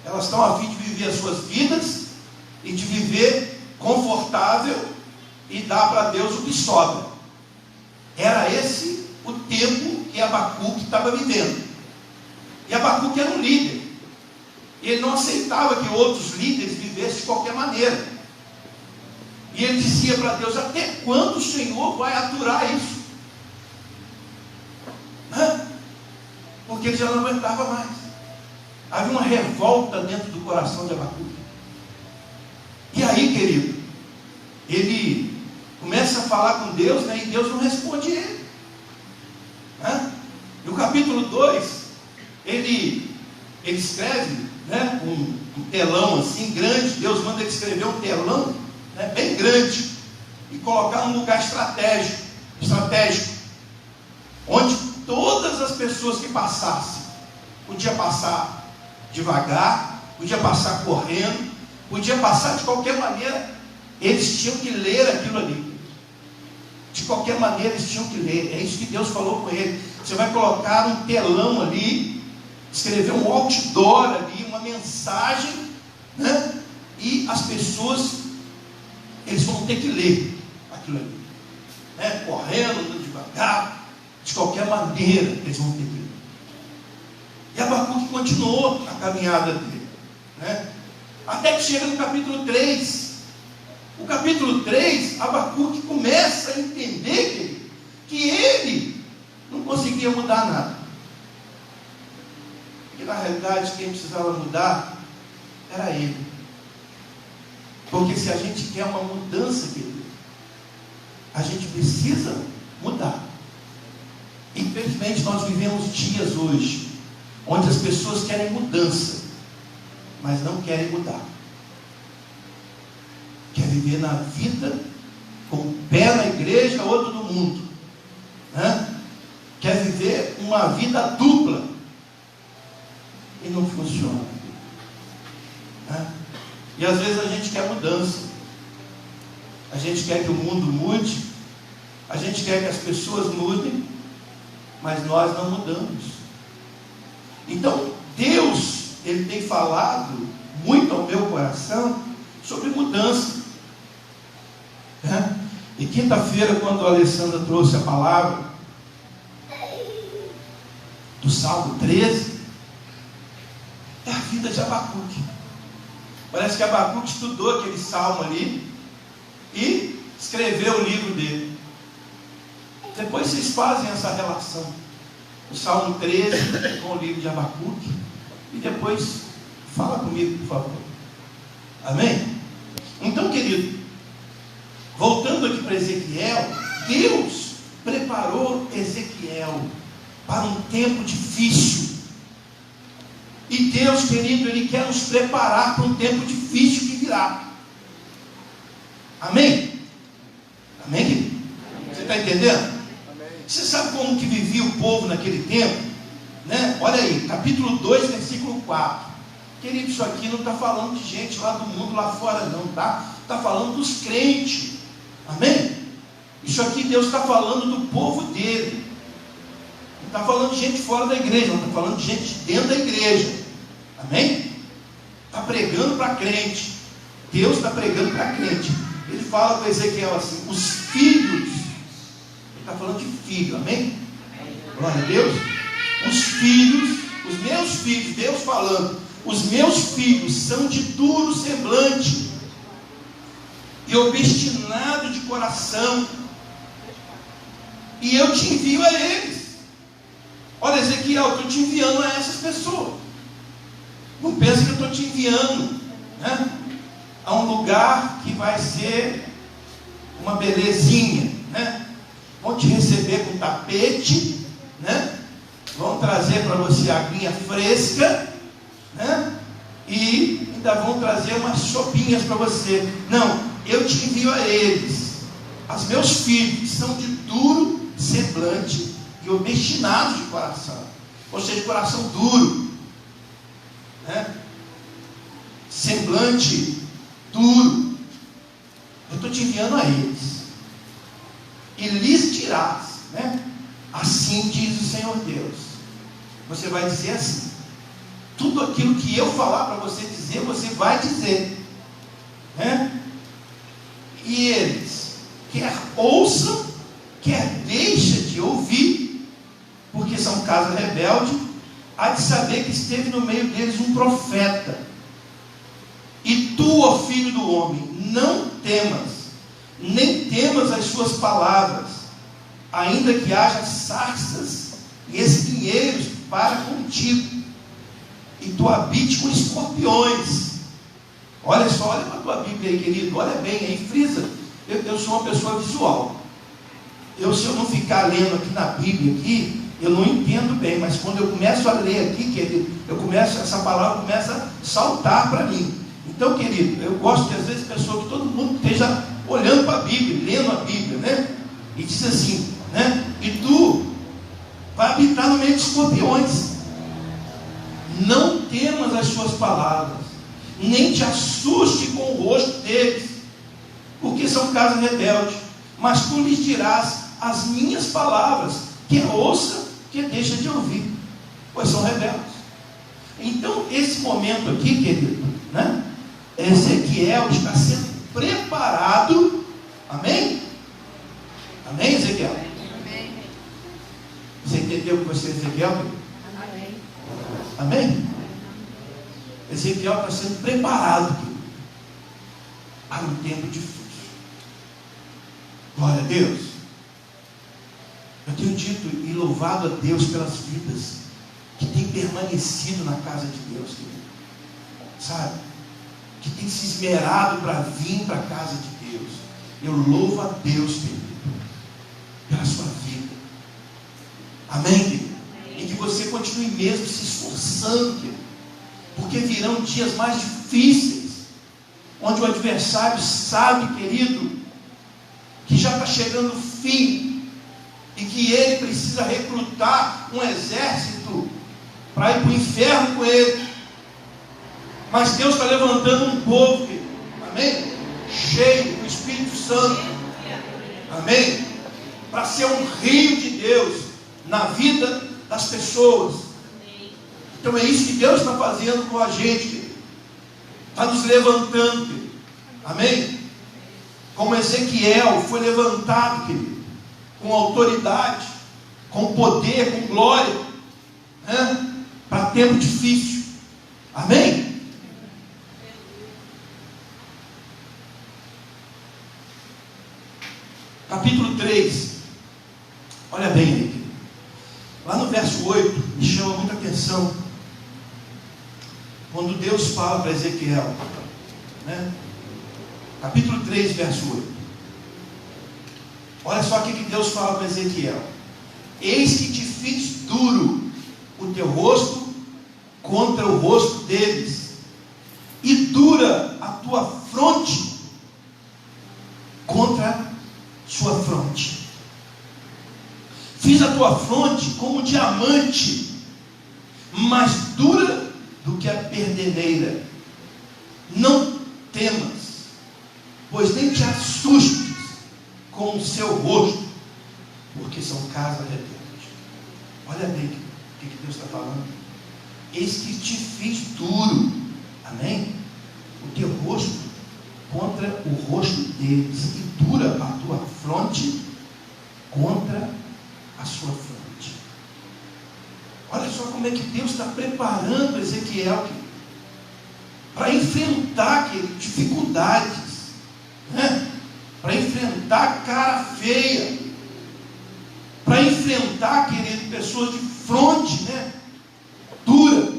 elas estão a fim de viver as suas vidas e de viver confortável e dar para Deus o que sobra. Era esse o tempo que Abacuque estava vivendo. E Abacuque era um líder, e ele não aceitava que outros líderes vivessem de qualquer maneira. E ele dizia para Deus: até quando o Senhor vai aturar isso? Porque ele já não aguentava mais. Havia uma revolta dentro do coração de Abacuque. E aí, querido, ele começa a falar com Deus, né, e Deus não responde ele. No capítulo 2, ele escreve, né, um telão assim grande. Deus manda ele escrever um telão, né, bem grande, e colocar num lugar estratégico, onde todas as pessoas que passassem, podia passar devagar, podia passar correndo, podia passar de qualquer maneira, eles tinham que ler aquilo ali. De qualquer maneira eles tinham que ler. É isso que Deus falou com ele: você vai colocar um telão ali, escrever um outdoor ali, uma mensagem, né? E as pessoas, eles vão ter que ler aquilo ali, né? Correndo, andando devagar, de qualquer maneira eles vão ter que ler. continuou a caminhada dele, né? Até que chega no capítulo 3. O capítulo 3, Abacuque começa a entender que ele não conseguia mudar nada. E na realidade quem precisava mudar era ele. Porque se a gente quer uma mudança, querido, a gente precisa mudar. Infelizmente nós vivemos dias hoje onde as pessoas querem mudança, mas não querem mudar. Quer viver na vida com um pé na igreja, outro no mundo, né? Quer viver uma vida dupla e não funciona, né? E às vezes a gente quer mudança, a gente quer que o mundo mude, a gente quer que as pessoas mudem, mas nós não mudamos. Então Deus, Ele tem falado muito ao meu coração sobre mudança, né? E quinta-feira, quando a Alessandra trouxe a palavra do Salmo 13, é a vida de Abacuque. Parece que Abacuque estudou aquele salmo ali e escreveu o livro dele. Depois vocês fazem essa relação, o Salmo 13 com o livro de Abacuque, e depois fala comigo, por favor. Amém? Então, querido, voltando aqui para Ezequiel, Deus preparou Ezequiel para um tempo difícil. E Deus, querido, Ele quer nos preparar para um tempo difícil que virá. Amém? Amém, querido? Você está entendendo? Você sabe como que vivia o povo naquele tempo? Né? Olha aí, capítulo 2, versículo 4. Querido, isso aqui não está falando de gente lá do mundo, lá fora não, tá? Está falando dos crentes. Amém? Isso aqui Deus está falando do povo dele. Não está falando de gente fora da igreja, não está falando de gente dentro da igreja. Amém? Está pregando para crente. Deus está pregando para crente. Ele fala com Ezequiel assim: os filhos. Ele está falando de filho, amém? Glória a Deus. Os filhos, os meus filhos, Deus falando, os meus filhos são de duro semblante e obstinado de coração, e eu te envio a eles. Olha, Ezequiel, eu estou te enviando a essas pessoas. Não pensa que eu estou te enviando, né, a um lugar que vai ser uma belezinha, né? Vão te receber com tapete, né? Vão trazer para você aguinha fresca, né? E ainda vão trazer umas sopinhas para você. Não, eu te envio a eles, os meus filhos, que são de duro semblante e obstinados de coração, ou seja, de coração duro, né? Semblante duro. Eu estou te enviando a eles, e lhes dirás, né? Assim diz o Senhor Deus. Você vai dizer assim: tudo aquilo que eu falar para você dizer, você vai dizer, né? E eles, quer ouçam, quer deixem de ouvir, porque são casa rebelde, há de saber que esteve no meio deles um profeta. E tu, ó filho do homem, não temas, nem temas as suas palavras, ainda que haja sarças e espinheiros para contigo, e tu habite com escorpiões. Olha só, olha para a tua Bíblia aí, querido, olha bem aí, frisa. Eu sou uma pessoa visual. Se eu não ficar lendo aqui na Bíblia aqui, eu não entendo bem, mas quando eu começo a ler aqui, querido, essa palavra começa a saltar para mim. Então, querido, eu gosto que às vezes pessoa, que todo mundo esteja olhando para a Bíblia, lendo a Bíblia, né? E diz assim, né? E tu vai habitar no meio de escorpiões. Não temas as suas palavras, nem te assuste com o rosto deles, porque são casa rebelde. Mas tu lhes dirás as minhas palavras, que ouça, que deixa de ouvir, pois são rebeldes. Então, esse momento aqui, querido, né? Ezequiel está sendo preparado. Amém? Amém, Ezequiel? Amém. Você entendeu o que você, Ezequiel? Amém. Amém? Ezequiel está sendo preparado para um tempo difícil. Glória a Deus. Eu tenho dito e louvado a Deus pelas vidas que têm permanecido na casa de Deus, querido. Sabe? Que tem se esmerado para vir para a casa de Deus. Eu louvo a Deus, querido, pela sua vida. Amém, querido? E que você continue mesmo se esforçando, querido, porque virão dias mais difíceis, onde o adversário sabe, querido, que já está chegando o fim, e que ele precisa recrutar um exército para ir para o inferno com ele. Mas Deus está levantando um povo, querido, amém? Cheio do Espírito Santo, amém? Para ser um rio de Deus na vida das pessoas. Então é isso que Deus está fazendo com a gente, querido. Está nos levantando, querido. Amém? Como Ezequiel foi levantado, querido, com autoridade, com poder, com glória, né? Para tempo difícil. Amém? Capítulo 3. Olha bem aí, querido. Lá no verso 8, me chama muita atenção quando Deus fala para Ezequiel, né? Capítulo 3, verso 8. Olha só o que Deus fala para Ezequiel: eis que te fiz duro o teu rosto contra o rosto deles, e dura a tua fronte contra sua fronte. Fiz a tua fronte como um diamante, mais dura do que a perdeleira. Não temas, pois nem te assustes com o seu rosto, porque são casa rebelde. Olha bem o que Deus está falando. Eis que te fiz duro, amém? O teu rosto contra o rosto deles, e dura a tua fronte contra a sua fronte. Olha só como é que Deus está preparando Ezequiel para enfrentar dificuldades, né? Para enfrentar cara feia, para enfrentar, querido, pessoas de fronte, né? Dura,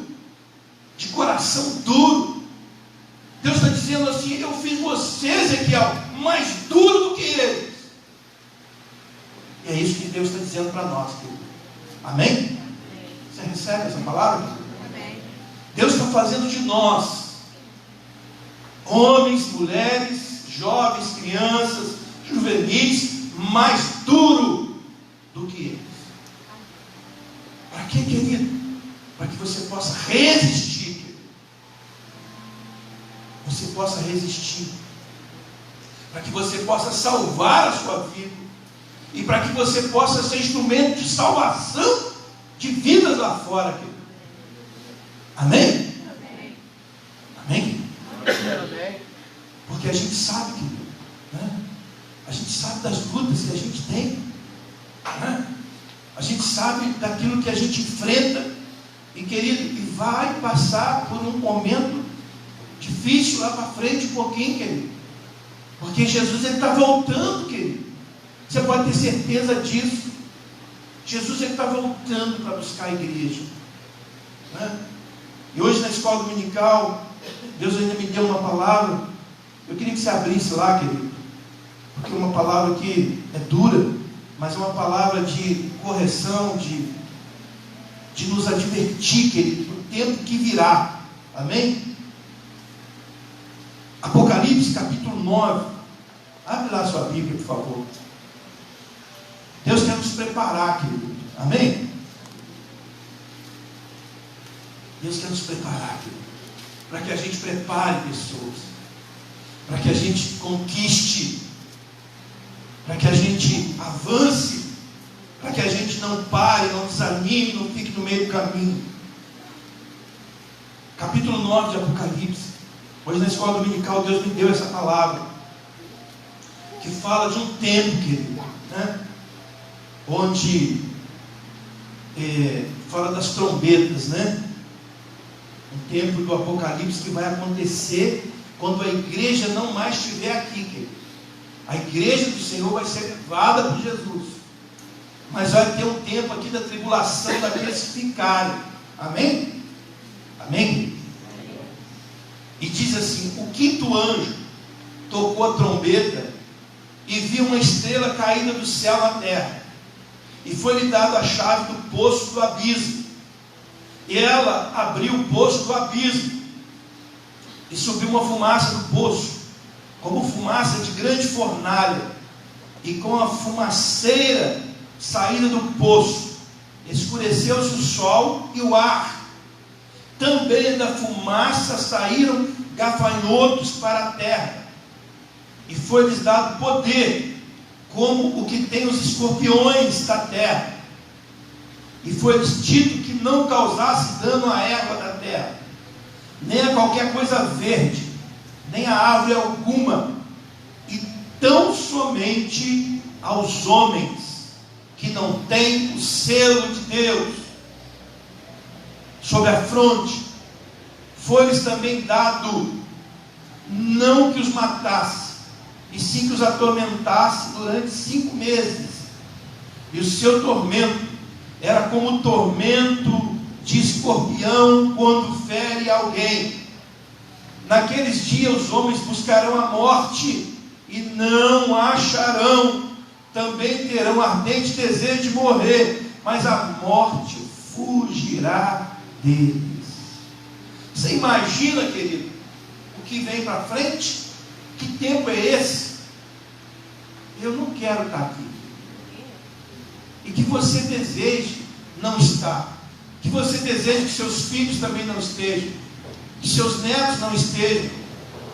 de coração duro. Deus está dizendo assim: eu fiz você, Ezequiel, mais duro do que eles. E é isso que Deus está dizendo para nós, querido. Amém? Você recebe essa palavra? Amém. Deus está fazendo de nós, homens, mulheres, jovens, crianças, juvenis, mais duro do que eles. Para quê, querido? Para que você possa resistir, querido. Você possa resistir, para que você possa salvar a sua vida, e para que você possa ser instrumento de salvação de vidas lá fora, querido. Amém? Amém? Amém? Porque a gente sabe, querido, né? A gente sabe das lutas que a gente tem, né? A gente sabe daquilo que a gente enfrenta, e, querido, e vai passar por um momento difícil lá para frente um pouquinho, querido, porque Jesus está voltando, querido. Você pode ter certeza disso. Jesus está voltando para buscar a igreja, né? E hoje na escola dominical, Deus ainda me deu uma palavra. Eu queria que você abrisse lá, querido, porque é uma palavra que é dura, mas é uma palavra de correção, de nos advertir, querido, do tempo que virá. Amém? Apocalipse capítulo 9. Abre lá a sua Bíblia, por favor. Deus quer nos preparar, querido. Amém? Deus quer nos preparar, querido, para que a gente prepare pessoas, para que a gente conquiste, para que a gente avance, para que a gente não pare, não desanime, não fique no meio do caminho. Capítulo 9 de Apocalipse. Hoje na escola dominical Deus me deu essa palavra, que fala de um tempo, querido, né? Onde fala das trombetas, né? Um tempo do Apocalipse que vai acontecer quando a igreja não mais estiver aqui, querido. A igreja do Senhor vai ser levada por Jesus. Mas vai ter um tempo aqui da tribulação daqueles que ficarem. Amém? Amém? E diz assim: o quinto anjo tocou a trombeta e viu uma estrela caída do céu na terra. E foi-lhe dado a chave do poço do abismo. E ela abriu o poço do abismo. E subiu uma fumaça do poço, como fumaça de grande fornalha. E com a fumaceira saída do poço, escureceu-se o sol e o ar. Também da fumaça saíram gafanhotos para a terra. E foi-lhes dado poder, como o que tem os escorpiões da terra. E foi-lhes dito que não causasse dano à erva da terra, nem a qualquer coisa verde, nem a árvore alguma, e tão somente aos homens que não têm o selo de Deus sobre a fronte. Foi-lhes também dado não que os matasse, e sim que os atormentasse durante 5 meses. E o seu tormento era como o tormento de escorpião quando fere alguém. Naqueles dias os homens buscarão a morte e não a acharão. Também terão ardente desejo de morrer, mas a morte fugirá deles. Você imagina, querido, o que vem para frente? Que tempo é esse? Eu não quero estar aqui. E que você deseje não estar. Que você deseje que seus filhos também não estejam. Que seus netos não estejam.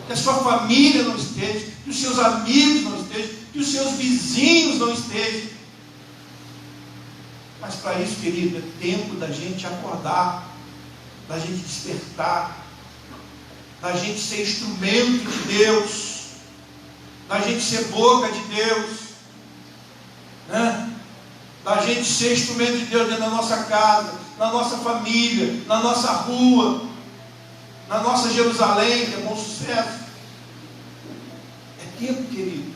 Que a sua família não esteja. Que os seus amigos não estejam. Que os seus vizinhos não estejam. Mas para isso, querido, é tempo da gente acordar, da gente despertar, da gente ser instrumento de Deus, da gente ser boca de Deus, né? Da gente ser instrumento de Deus dentro da nossa casa, na nossa família, na nossa rua, na nossa Jerusalém, que é bom sucesso. É tempo, querido.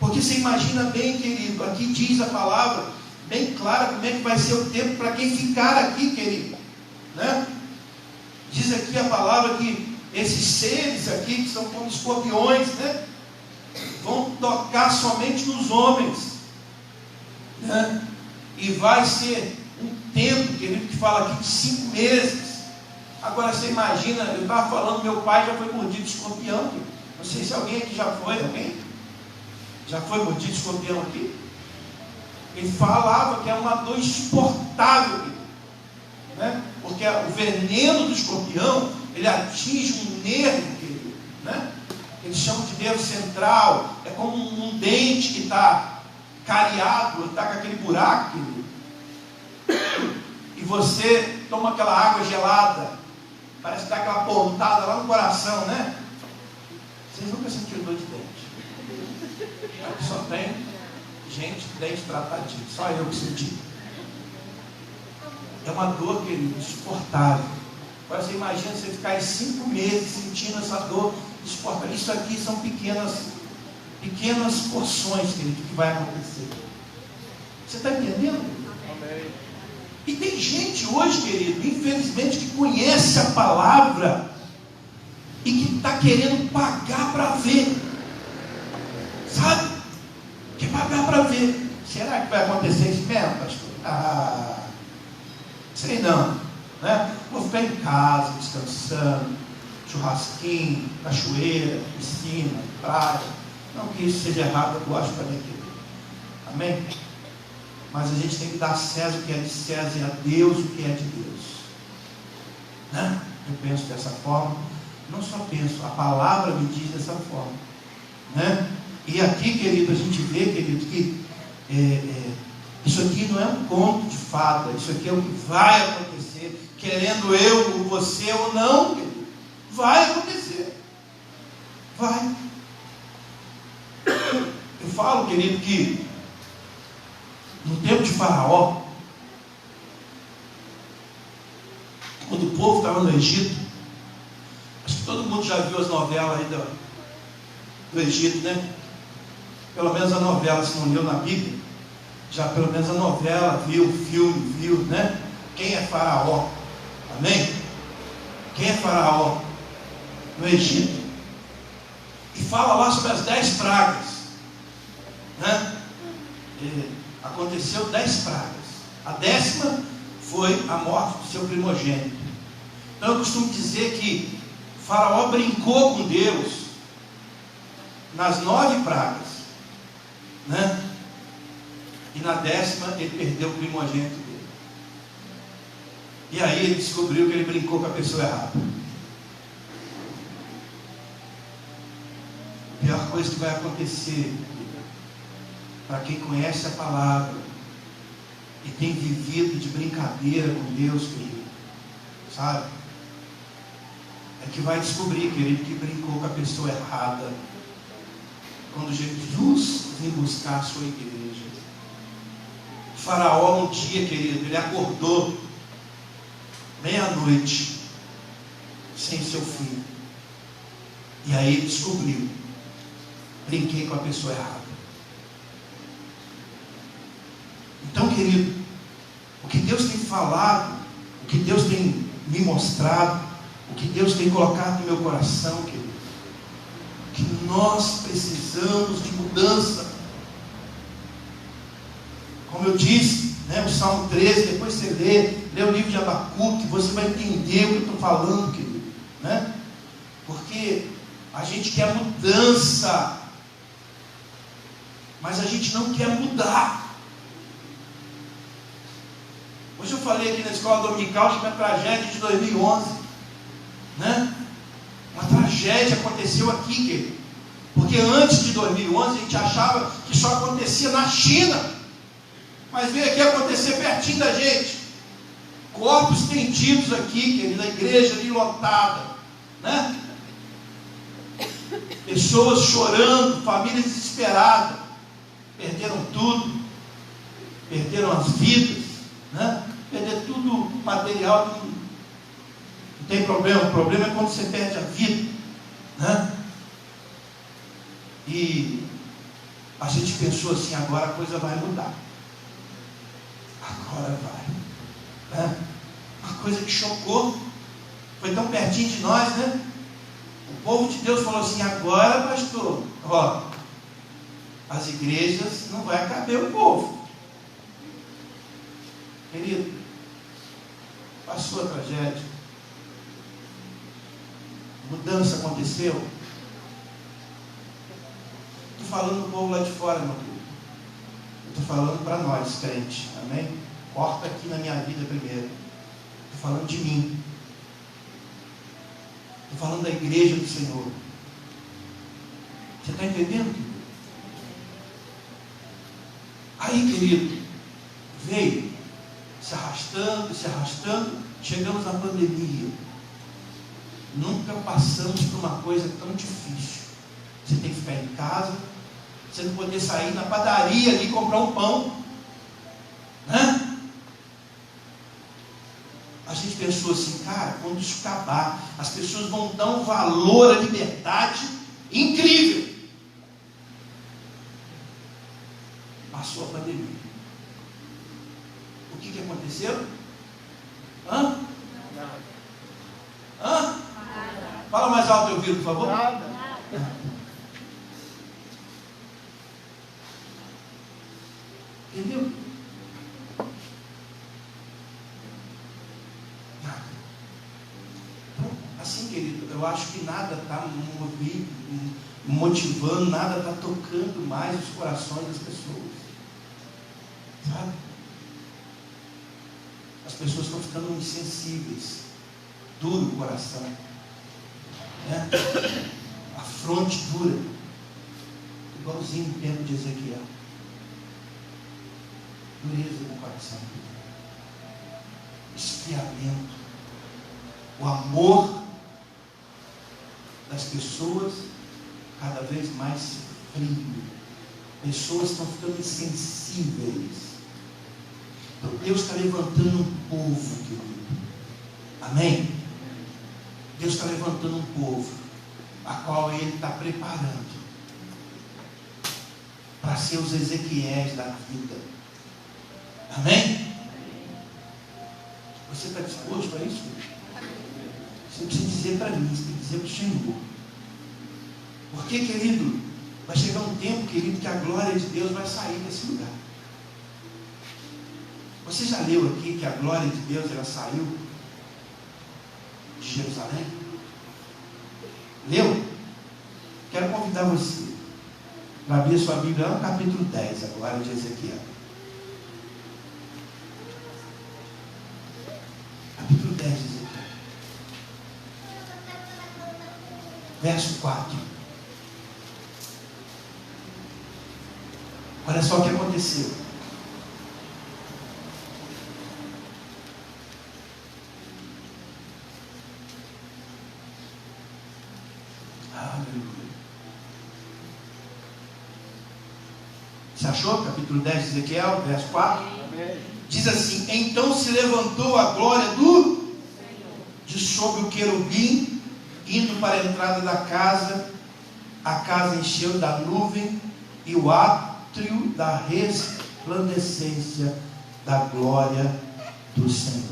Porque você imagina bem, querido, aqui diz a palavra bem clara como é que vai ser o tempo para quem ficar aqui, querido, né? Diz aqui a palavra que esses seres aqui, que são como escorpiões, né, vão tocar somente nos homens, né? E vai ser um tempo, querido, que fala aqui de 5 meses. Agora você imagina, eu estava falando, meu pai já foi mordido de escorpião, querido. Não sei se alguém aqui já foi, alguém? Já foi mordido de escorpião aqui? Ele falava que é uma dor insuportável, né? Porque o veneno do escorpião, ele atinge um nervo, querido, né? Eles chamam de nervo central. É como um dente que está cariado, está com aquele buraco, querido. E você toma aquela água gelada, parece que dá aquela pontada lá no coração, né? Vocês nunca sentiram dor de dente? Aqui só tem gente de dente tratadinho, só eu que senti. É uma dor, querido, insuportável. Agora você imagina você ficar 5 meses sentindo essa dor insuportável. Isso aqui são pequenas porções, querido, que vai acontecer. Você está entendendo? Amém. E tem gente hoje, querido, infelizmente, que conhece a palavra e que está querendo pagar para ver. Sabe? Quer pagar para ver. Será que vai acontecer isso mesmo, pastor? Sei não, né? Vou ficar em casa, descansando, churrasquinho, cachoeira, piscina, praia. Não que isso seja errado, eu gosto também, querido. Amém? Mas a gente tem que dar a César o que é de César e a Deus o que é de Deus, né? Eu penso dessa forma. Não só penso, a palavra me diz dessa forma, né? E aqui, querido, a gente vê, querido, que isso aqui não é um conto de fada. Isso aqui é o que vai acontecer, querendo eu, ou você ou não, querido. Vai acontecer. Vai. Eu falo, querido, que no tempo de Faraó, quando o povo estava no Egito, acho que todo mundo já viu as novelas aí do Egito, né? Pelo menos a novela, se não leu na Bíblia, já pelo menos a novela viu, o filme viu, né? Quem é Faraó? Amém? Quem é Faraó? No Egito. E fala lá sobre as 10 pragas, né? Aconteceu 10 pragas. A 10ª foi a morte do seu primogênito. Então eu costumo dizer que Faraó brincou com Deus nas 9 pragas, né? E na 10ª ele perdeu o primogênito dele. E aí ele descobriu que ele brincou com a pessoa errada. A pior coisa que vai acontecer para quem conhece a palavra e tem vivido de brincadeira com Deus, querido, sabe? É que vai descobrir, querido, que brincou com a pessoa errada quando Jesus vem buscar a sua igreja. O Faraó um dia, querido, ele acordou meia-noite sem seu filho. E aí ele descobriu: brinquei com a pessoa errada. Então, querido, o que Deus tem falado, o que Deus tem me mostrado, o que Deus tem colocado no meu coração, querido, que nós precisamos de mudança. Como eu disse, né, o Salmo 13, depois você lê o livro de Abacuque, você vai entender o que eu estou falando, querido, né? Porque a gente quer mudança, mas a gente não quer mudar. Hoje eu falei aqui na escola dominical sobre a tragédia de 2011, né? Uma tragédia aconteceu aqui, querido, porque antes de 2011 a gente achava que só acontecia na China, mas veio aqui acontecer pertinho da gente. Corpos tendidos aqui, querido, a igreja ali lotada, né? Pessoas chorando, famílias desesperadas, perderam tudo, perderam as vidas, né? Perder tudo material não tem problema. O problema é quando você perde a vida, né? E a gente pensou assim: agora a coisa vai mudar, agora vai, né? Uma coisa que chocou, foi tão pertinho de nós, né? O povo de Deus falou assim: agora, pastor, ó, as igrejas não vai caber o povo. Querido, passou a tragédia, mudança aconteceu. Estou falando do povo lá de fora, meu querido. Estou falando para nós, crente, amém? Corta aqui na minha vida primeiro. Estou falando de mim. Estou falando da igreja do Senhor. Você está entendendo, querido? Aí, querido, veio se arrastando, chegamos na pandemia. Nunca passamos por uma coisa tão difícil. Você tem que ficar em casa, você não poder sair na padaria ali comprar um pão, né? A gente pensou assim: cara, quando isso acabar, as pessoas vão dar um valor à liberdade incrível. Passou a pandemia. O que aconteceu? Hã? Fala mais alto, eu ouvido, por favor. Nada. Entendeu? Nada. Então, assim, querido, eu acho que nada está motivando, nada está tocando mais os corações das pessoas. Sabe? As pessoas estão ficando insensíveis, duro o coração, né? A fronte dura, igualzinho no tempo de Ezequiel. Dureza no coração, esfriamento, o amor das pessoas cada vez mais frio. Pessoas estão ficando insensíveis. Então Deus está levantando um povo, querido. Amém? Deus está levantando um povo, a qual Ele está preparando para ser os Ezequiéis da vida. Amém? Você está disposto a isso? Você precisa dizer para mim, você tem que dizer para o Senhor. Porque, querido, vai chegar um tempo, querido, que a glória de Deus vai sair desse lugar. Você já leu aqui que a glória de Deus, ela saiu de Jerusalém? Leu? Quero convidar você para abrir sua Bíblia lá no capítulo 10, agora de Ezequiel. Capítulo 10 de Ezequiel. Verso 4. Olha só o que aconteceu. Aleluia. Você achou? Capítulo 10 de Ezequiel, verso 4. Amém. Diz assim: então se levantou a glória de sobre o querubim, indo para a entrada da casa. A casa encheu da nuvem e o átrio da resplandecência da glória do Senhor.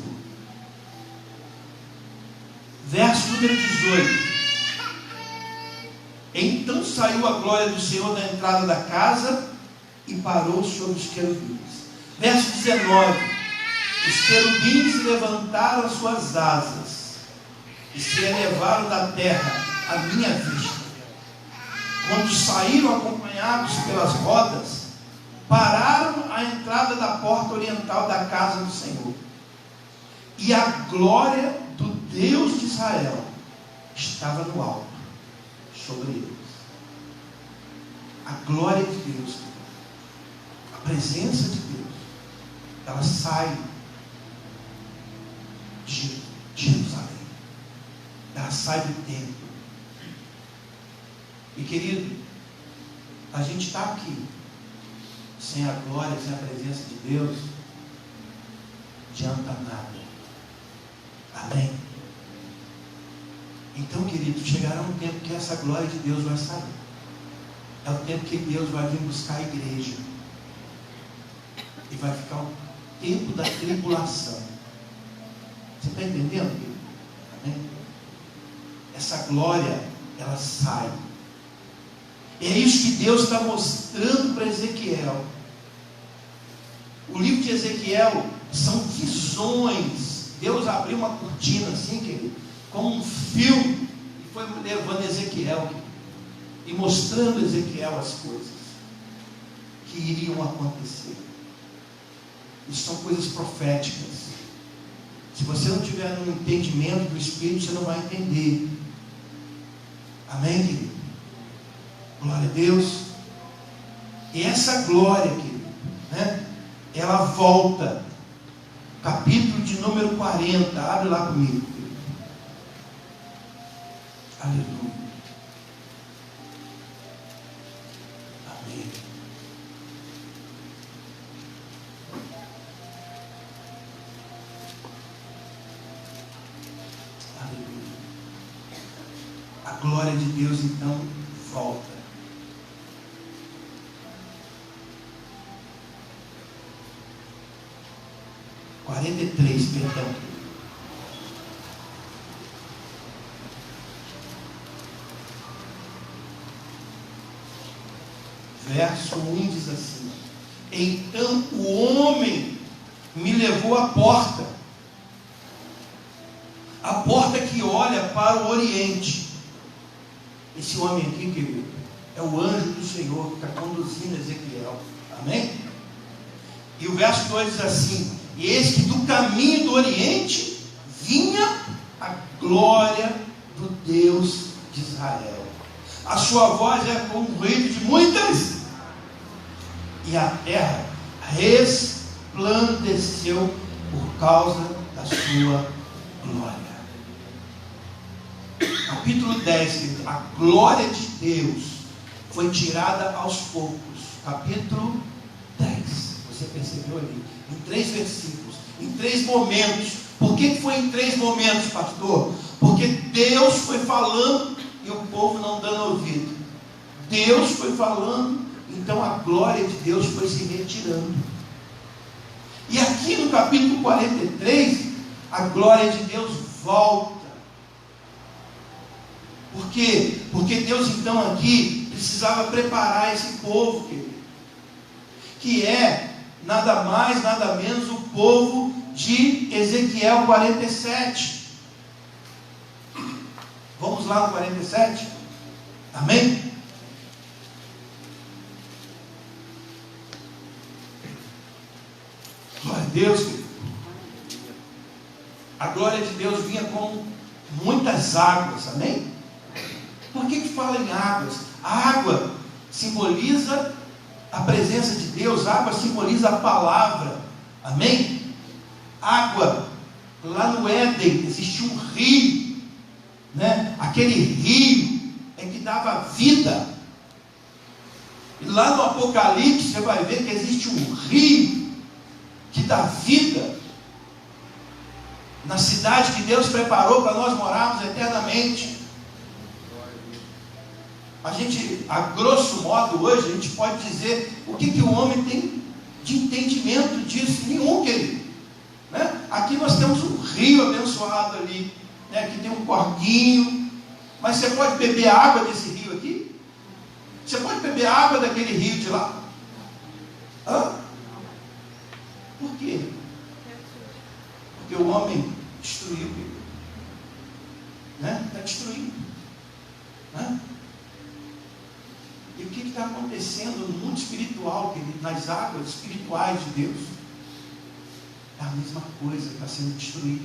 Verso número 18. Então saiu a glória do Senhor da entrada da casa e parou sobre os querubins. Verso 19. Os querubins levantaram as suas asas e se elevaram da terra à minha vista. Quando saíram acompanhados pelas rodas, pararam à entrada da porta oriental da casa do Senhor. E a glória do Deus de Israel estava no alto sobre eles. A glória de Deus, a presença de Deus, ela sai de Jerusalém, ela sai do templo. E querido, a gente está aqui sem a glória, sem a presença de Deus, não adianta nada. Amém? Então, querido, chegará um tempo que essa glória de Deus vai sair. É o tempo que Deus vai vir buscar a igreja. E vai ficar o tempo da tribulação. Você está entendendo, querido? Amém? Essa glória, ela sai. É isso que Deus está mostrando para Ezequiel. O livro de Ezequiel são visões. Deus abriu uma cortina assim, querido, como um filme, e foi levando Ezequiel e mostrando a Ezequiel as coisas que iriam acontecer. Isso são coisas proféticas. Se você não tiver um entendimento do Espírito, você não vai entender. Amém, querido? Glória a Deus. E essa glória, querido, né, ela volta. Capítulo de número 40. Abre lá comigo, querido. Aleluia. Amém. Aleluia. A glória de Deus então volta. Perdão. Verso 1 diz assim: então o homem me levou à porta que olha para o oriente. Esse homem aqui, querido, é o anjo do Senhor que está conduzindo Ezequiel. Amém? E o verso 2 diz assim: e eis que do caminho do oriente vinha a glória do Deus de Israel. A sua voz era como um ruído de muitas, e a terra resplandeceu por causa da sua glória. Capítulo 10, a glória de Deus foi tirada aos poucos. Capítulo 10, você percebeu ali? Em 3 versículos, em 3 momentos, Por que foi em 3 momentos, pastor? Porque Deus foi falando e o povo não dando ouvido. Deus foi falando, então a glória de Deus foi se retirando. E aqui no capítulo 43, a glória de Deus volta. Por quê? Porque Deus então aqui precisava preparar esse povo, querido, que é nada mais, nada menos o povo de Ezequiel 47. Vamos lá no 47? Amém? Glória a Deus, querido. A glória de Deus vinha com muitas águas, amém? Por que fala em águas? A água simboliza a presença de Deus, a água simboliza a palavra, amém? Água, lá no Éden existia um rio, né? Aquele rio é que dava vida. E lá no Apocalipse você vai ver que existe um rio que dá vida na cidade que Deus preparou para nós morarmos eternamente. A gente, a grosso modo hoje, a gente pode dizer o que o homem tem de entendimento disso. Nenhum, querido, né? Aqui nós temos um rio abençoado ali, né? Aqui tem um corguinho, mas você pode beber a água desse rio aqui? Você pode beber a água daquele rio de lá? Hã? Por quê? Porque o homem destruiu, né? Está destruindo, né? E o que está acontecendo no mundo espiritual, querido, nas águas espirituais de Deus? É a mesma coisa que está sendo destruída.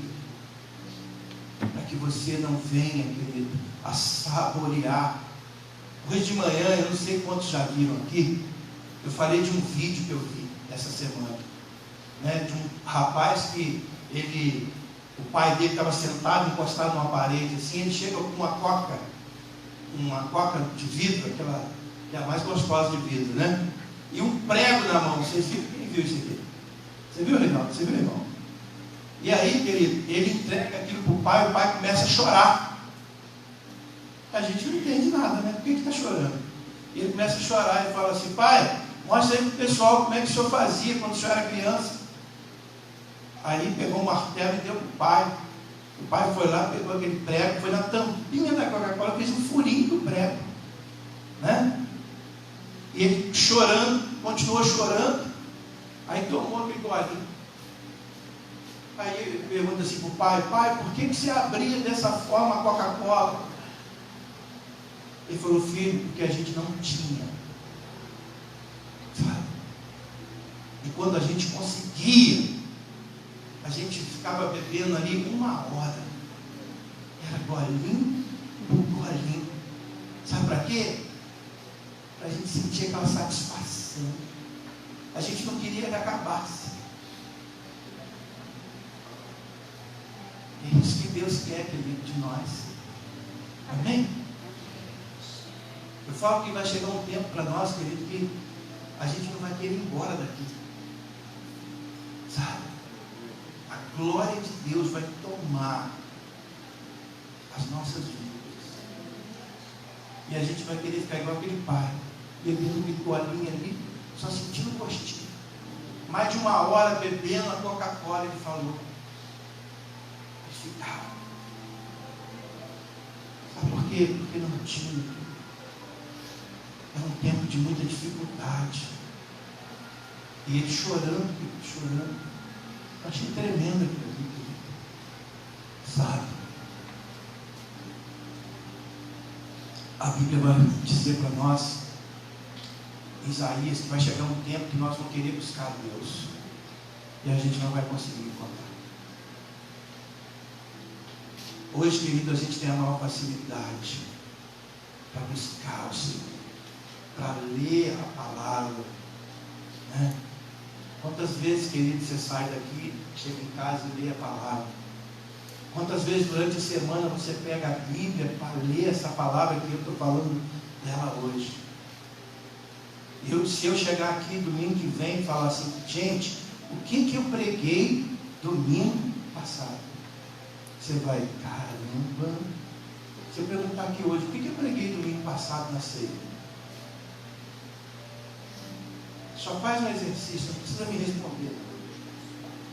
Para que você não venha, querido, a saborear. Hoje de manhã, eu não sei quantos já viram aqui, eu falei de um vídeo que eu vi essa semana, né, de um rapaz que o pai dele estava sentado, encostado numa parede, assim, ele chega com uma coca de vidro, aquela que é a mais gostosa de vidro, né? E um prego na mão. Vocês viram? Quem viu isso aqui? Você viu, Reinaldo? Você viu, irmão? E aí, querido, ele entrega aquilo para o pai começa a chorar. A gente não entende nada, né? Por que está chorando? E ele começa a chorar e fala assim: pai, mostra aí para o pessoal como é que o senhor fazia quando o senhor era criança. Aí pegou um martelo e deu para o pai. O pai foi lá, pegou aquele prego, foi na tampinha da Coca-Cola, fez um furinho do prego, né? E ele chorando, continuou chorando. Aí tomou aquele golinho. Aí ele pergunta assim para o pai: por que você abria dessa forma a Coca-Cola? Ele falou: filho, porque a gente não tinha. Sabe? E quando a gente conseguia, a gente ficava bebendo ali 1 hora. Era golinho por golinho. Sabe para quê? Para a gente sentir aquela satisfação. A gente não queria que acabasse. É isso que Deus quer, querido, de nós. Amém? Eu falo que vai chegar um tempo para nós, querido, que a gente não vai querer ir embora daqui. Sabe? A glória de Deus vai tomar as nossas vidas. E a gente vai querer ficar igual aquele pai, bebendo aquele golinho ali, só sentindo o gostinho. Mais de 1 hora bebendo a Coca-Cola, ele falou. Eles ficaram. Sabe por quê? Porque não tinha. Era um tempo de muita dificuldade. E ele chorando. Eu achei tremendo aquilo ali. Sabe? A Bíblia vai dizer para nós, Isaías, que vai chegar um tempo que nós vamos querer buscar Deus. E a gente não vai conseguir encontrar. Hoje, querido, a gente tem a maior facilidade para buscar o Senhor, para ler a palavra, né? Quantas vezes, querido, você sai daqui, chega em casa e lê a palavra? Quantas vezes durante a semana você pega a Bíblia para ler essa palavra que eu estou falando dela hoje? Se eu chegar aqui domingo que vem e falar assim: gente, o que eu preguei domingo passado, você vai, caramba. Se eu perguntar aqui hoje, o que eu preguei domingo passado na ceia? Só faz um exercício, não precisa me responder.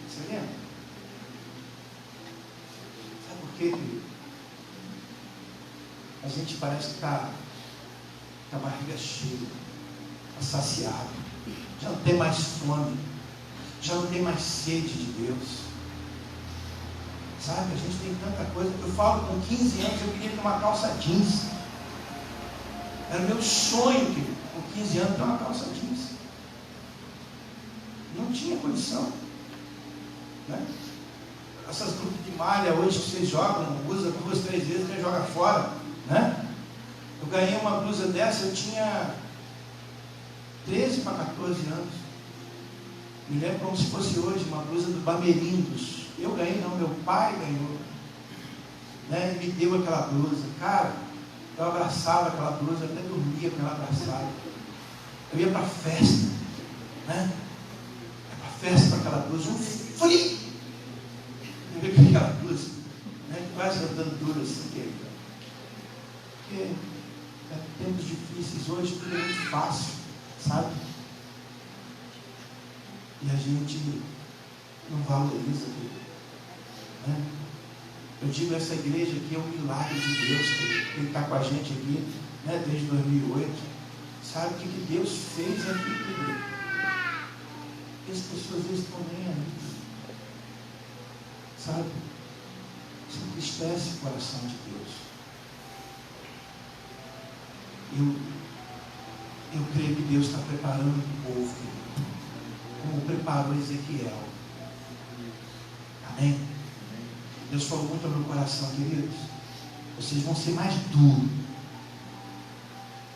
Você lembra? Sabe por quê, querido? A gente parece que está com a barriga cheia, está saciado, já não tem mais fome, já não tem mais sede de Deus. Sabe, a gente tem tanta coisa. Eu falo, com 15 anos eu queria ter uma calça jeans. Era o meu sonho, querido, com 15 anos ter uma calça jeans. Não tinha condição, né? Essas grupos de malha hoje que vocês jogam, usa 2, 3 vezes, já joga fora, né? Eu ganhei uma blusa dessa, eu tinha 13 para 14 anos. Me lembro como se fosse hoje, uma blusa do Bamerindos. Eu ganhei não, meu pai ganhou, né? Me deu aquela blusa. Cara, eu abraçava aquela blusa, até dormia com ela abraçada. Eu ia para a festa, né? Festa com aquela blusa, um frio. Eu ia com aquela blusa, né? Quase andando duro assim, porque é tempos difíceis hoje, tudo é muito fácil, sabe? E a gente não valoriza tudo, né? Eu digo, essa igreja aqui é um milagre de Deus, que Ele está com a gente aqui, né? Desde 2008. Sabe o que Deus fez aqui, querido? As pessoas às vezes estão nem aí, sabe? Isso entristece o coração de Deus. Eu creio que Deus está preparando o povo, querido, como preparou Ezequiel. Amém? Deus falou muito ao meu coração, queridos. Vocês vão ser mais duros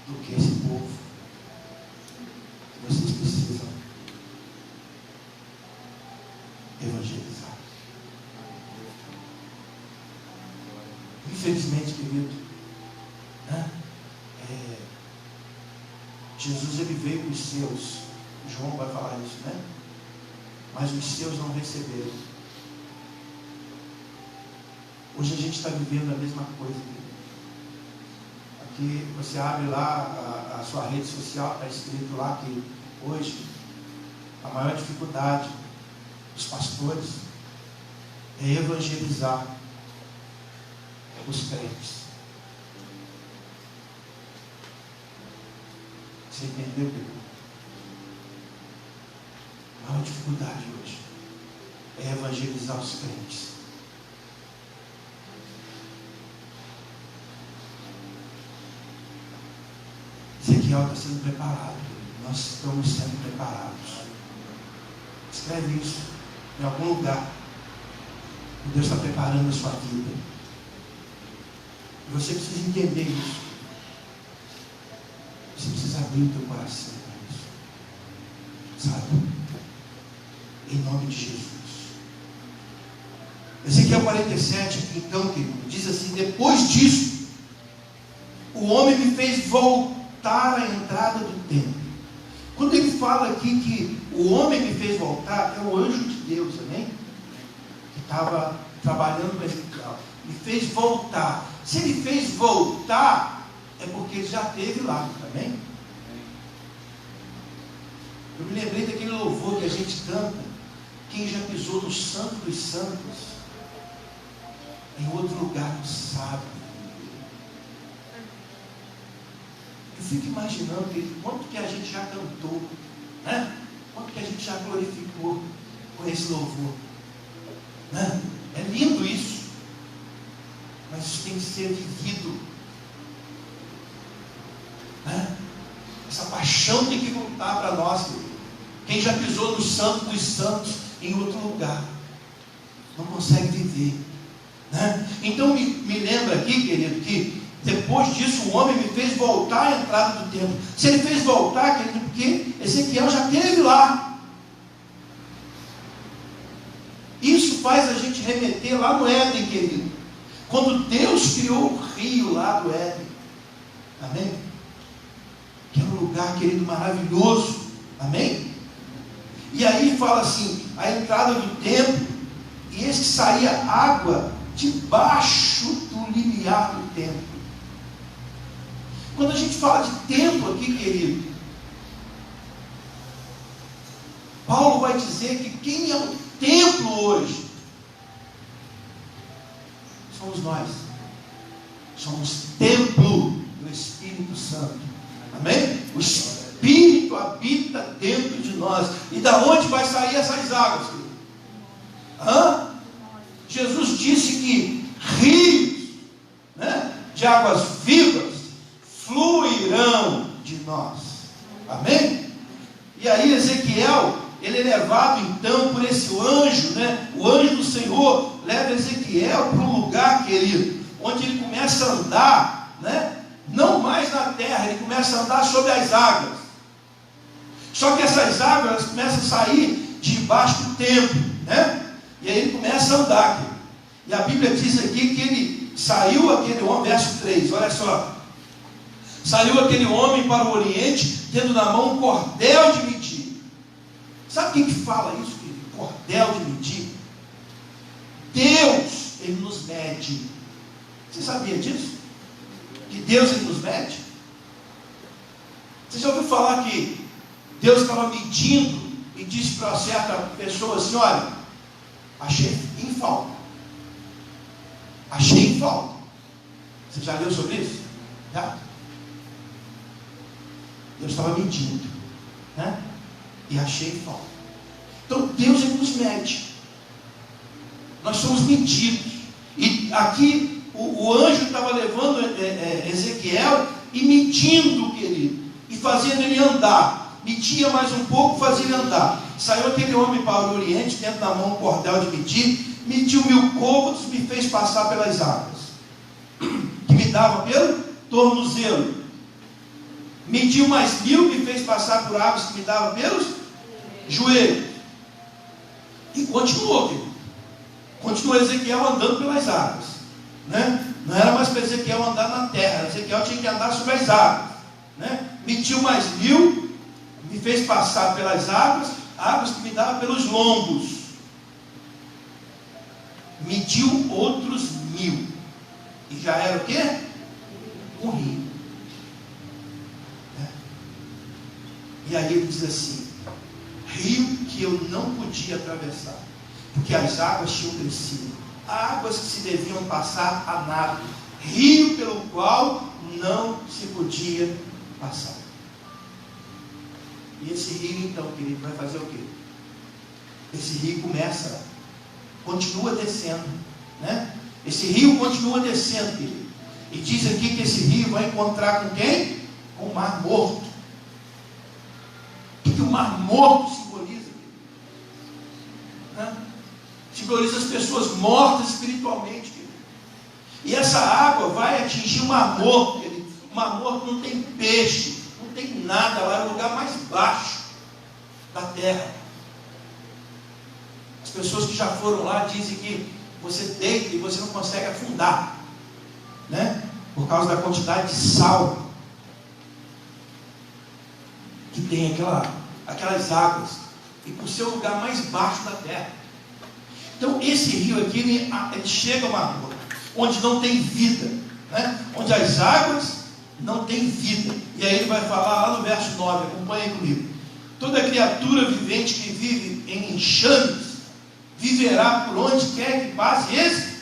do que esse povo. Vocês precisam evangelizar. Infelizmente, querido, né? Jesus, ele veio com os seus. João vai falar isso, né? Mas os seus não receberam. Hoje a gente está vivendo a mesma coisa, querido. Aqui você abre lá a sua rede social, está escrito lá que hoje a maior dificuldade dos pastores é evangelizar os crentes. Você entendeu, querido? A maior dificuldade hoje é evangelizar os crentes. Ezequiel está sendo preparado, nós estamos sendo preparados. Escreve isso em algum lugar. Deus está preparando a sua vida. E você precisa entender isso. Você precisa abrir o teu coração para isso. Sabe? Em nome de Jesus. Ezequiel 47, então, querido, diz assim: depois disso, o homem me fez voltar à entrada do templo. Quando ele fala aqui que o homem me fez voltar, é o anjo de Deus, amém? Que estava trabalhando com Ezequiel. Me fez voltar. Se ele fez voltar, é porque ele já esteve lá, amém? Eu me lembrei daquele louvor que a gente canta: quem já pisou no santo dos santos, em outro lugar não sabe. Eu fico imaginando quanto que a gente já cantou, né? Quanto que a gente já glorificou com esse louvor, né? É lindo isso, mas isso tem que ser vivido, né? Essa paixão tem que voltar para nós. Quem já pisou no santo dos santos em outro lugar não consegue viver, né? Então me lembra aqui, querido, que depois disso o homem me fez voltar à entrada do templo. Se ele fez voltar, querido, porque Ezequiel já esteve lá. Isso faz a gente remeter lá no Éden, querido, quando Deus criou o rio lá do Éden, amém? Que é um lugar, querido, maravilhoso, amém? E aí fala assim, a entrada do templo, e eis que saía água debaixo do limiar do templo. Quando a gente fala de templo aqui, querido, Paulo vai dizer que quem é o templo hoje somos nós. Somos templo do Espírito Santo. Amém? O Espírito habita dentro de nós. E da onde vai sair essas águas, querido? Jesus disse que rios, né, de águas vivas fluirão de nós. Amém? E aí Ezequiel, ele é levado então por esse anjo, né? O anjo do Senhor leva Ezequiel para um lugar, querido, onde ele começa a andar, né? Não mais na terra, ele começa a andar sobre as águas. Só que essas águas, elas começam a sair debaixo do templo, né? E aí ele começa a andar, querido. E a Bíblia diz aqui que ele saiu, aquele homem, verso 3, olha só. Saiu aquele homem para o Oriente, tendo na mão um cordel de medir. Sabe quem que fala isso, querido? Cordel de medir. Deus, ele nos mede. Você sabia disso? Que Deus, ele nos mede? Você já ouviu falar que Deus estava medindo e disse para certa pessoa assim: olha, achei em falta. Achei em falta. Você já leu sobre isso? Já? Deus estava medindo, né? E achei em falta. Então Deus, ele nos mede. Nós somos medidos. E aqui o anjo estava levando Ezequiel e medindo, querido, e fazendo ele andar. Media mais um pouco, fazia ele andar. Saiu aquele homem para o Oriente, tendo na mão um cordel de medir, mediu 1000 côvados, me fez passar pelas águas, que me dava pelo tornozelo. Mediu mais 1000, me fez passar por águas que me dava pelos joelhos. E continuou, querido. Continuou Ezequiel andando pelas águas, né? Não era mais para Ezequiel andar na terra, Ezequiel tinha que andar sobre as águas, né? Mediu mais 1000, me fez passar pelas águas, águas que me davam pelos lombos. Mediu outros 1000, e já era o quê? Um rio. E aí ele diz assim: rio que eu não podia atravessar, porque as águas tinham crescido, águas que se deviam passar a nado, rio pelo qual não se podia passar. E esse rio então, querido, vai fazer o quê? Esse rio continua descendo, né? Esse rio continua descendo, querido. E diz aqui que esse rio vai encontrar com quem? Com o Mar Morto. O que o Mar Morto simboliza? Né? Simboliza as pessoas mortas espiritualmente, querido. E essa água vai atingir o Mar Morto, querido. O Mar Morto não tem peixe, não tem nada lá, é o lugar mais baixo da terra. As pessoas que já foram lá dizem que você deita e você não consegue afundar, né? Por causa da quantidade de sal que tem aquelas águas, e por ser o lugar mais baixo da terra. Então esse rio aqui, ele chega a Mar Morto, onde não tem vida, né? Onde as águas não têm vida. E aí ele vai falar lá no verso 9, acompanhe comigo: toda criatura vivente que vive em enxames viverá por onde quer que passe esse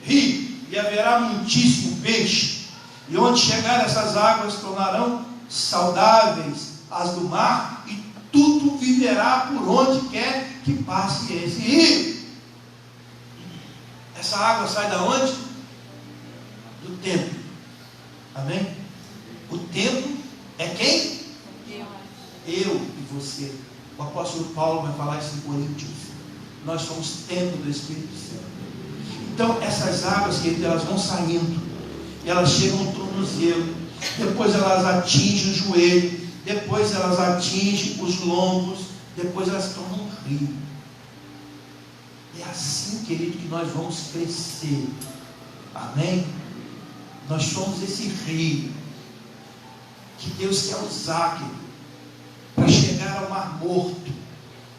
rio, e haverá muitíssimo peixe, e onde chegar essas águas tornarão saudáveis as do mar, e tudo viverá por onde quer que passe esse rio. Essa água sai da onde? Do templo. Amém? O templo é quem? Eu e você. O apóstolo Paulo vai falar isso em Coríntios. Nós somos templo do Espírito Santo. Então essas águas, querido, elas vão saindo, e elas chegam no tornozelo, depois elas atingem o joelho, depois elas atingem os lombos, depois elas tornam um rio. É assim, querido, que nós vamos crescer. Amém? Nós somos esse rio que Deus quer usar, querido, para chegar ao Mar Morto,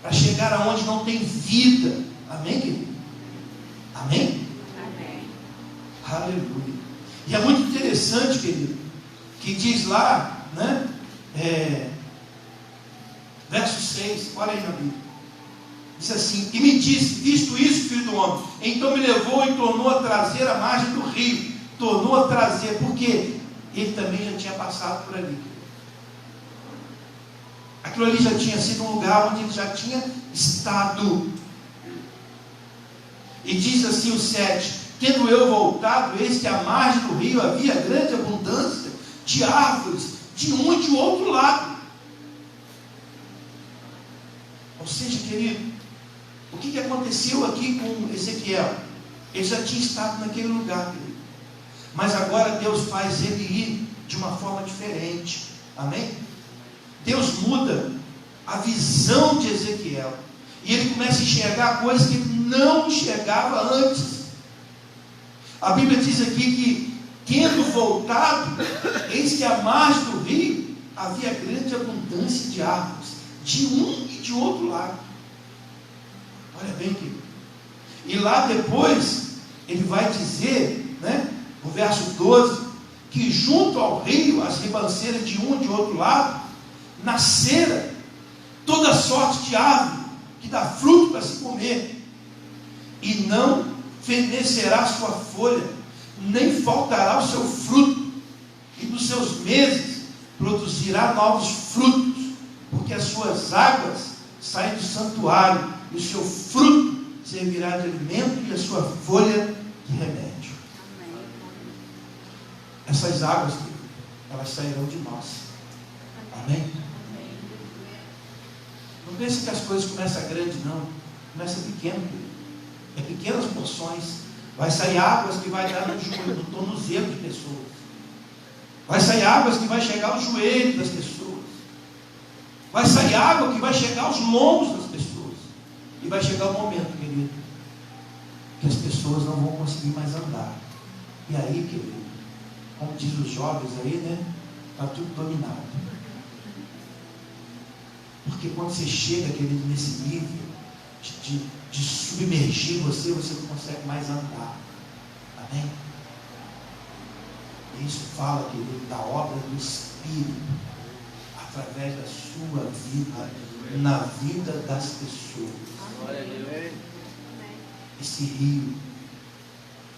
para chegar aonde não tem vida. Amém, querido? Amém? Amém. Aleluia. E é muito interessante, querido, que diz lá, né? Verso 6, olha aí na Bíblia. Diz assim: e me disse, visto isso, filho do homem, então me levou e tornou a trazer a margem do rio. Tornou a trazer, porque ele também já tinha passado por ali. Aquilo ali já tinha sido um lugar onde ele já tinha estado. E diz assim o 7: tendo eu voltado, eis que à margem do rio havia grande abundância de árvores, de um e de outro lado. Ou seja, querido, o que aconteceu aqui com Ezequiel? Ele já tinha estado naquele lugar, querido. Mas agora Deus faz ele ir de uma forma diferente. Amém? Deus muda a visão de Ezequiel. E ele começa a enxergar coisas que ele não enxergava antes. A Bíblia diz aqui que, tendo voltado, eis que à margem do rio havia grande abundância de árvores, de um e de outro lado. Olha bem, querido. E lá depois, ele vai dizer, né, no verso 12, que junto ao rio, as ribanceiras de um e de outro lado, nascera toda sorte de árvore que dá fruto para se comer, e não fenecerá sua folha, nem faltará o seu fruto, e nos seus meses produzirá novos frutos, porque as suas águas saem do santuário, e o seu fruto servirá de alimento, e a sua folha de remédio. Amém. Essas águas, elas sairão de nós. Amém? Não pense que as coisas começam grandes, não. Começa pequeno. É pequenas porções. Vai sair águas que vai dar no tornozelo de pessoas. Vai sair águas que vai chegar aos joelhos das pessoas. Vai sair água que vai chegar aos lombos das pessoas. E vai chegar o momento, querido, que as pessoas não vão conseguir mais andar. E aí, querido, como diz os jovens aí, né? Está tudo dominado. Porque quando você chega, querido, nesse nível de submergir você, você não consegue mais andar. Amém? E isso fala, querido, da obra do Espírito, através da sua vida, na vida das pessoas. Esse rio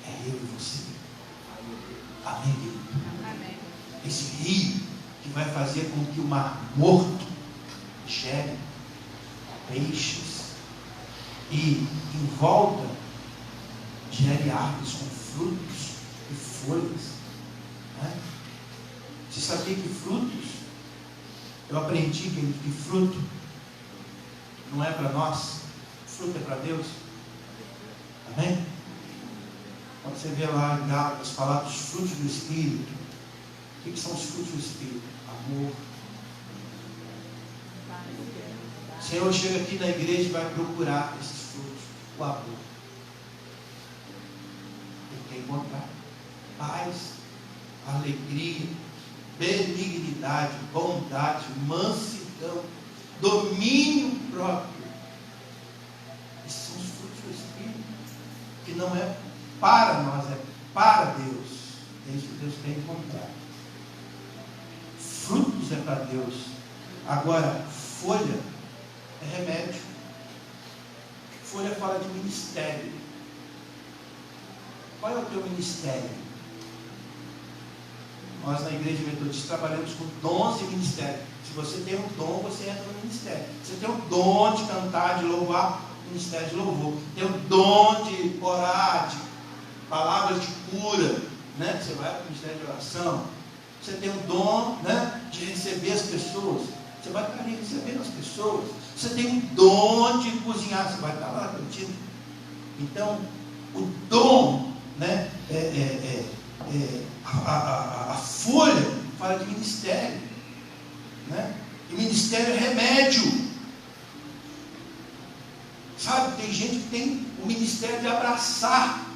é eu e você. Amém, querido? Amém. Esse rio que vai fazer com que o mar morto gere peixes e em volta gere árvores com frutos e folhas, né? Você sabia que frutos, eu aprendi que fruto não é para nós, fruto é para Deus. Amém? Quando você vê lá em Gálatas falar dos frutos do Espírito, o que são os frutos do Espírito? Amor. O Senhor chega aqui na igreja e vai procurar esses frutos, o amor. Ele quer encontrar paz, alegria, benignidade, bondade, mansidão, domínio próprio. Esses são os frutos do Espírito, que não é para nós, é para Deus. É isso que Deus quer encontrar. Frutos é para Deus. Agora, folha é remédio. Folha fala de ministério. Qual é o teu ministério? Nós na Igreja Metodista trabalhamos com dons e ministério. Se você tem um dom, você entra no ministério. Você tem o dom de cantar, de louvar, ministério de louvor. Tem o dom de orar, de palavras de cura, né? Você vai para o ministério de oração. Você tem o dom, né, de receber as pessoas. Você vai estar ali recebendo as pessoas. Você tem um dom de cozinhar. Você vai estar lá na cantina. Então, o dom, né, a folha fala de ministério, né? E ministério é remédio. Sabe, tem gente que tem o ministério de abraçar,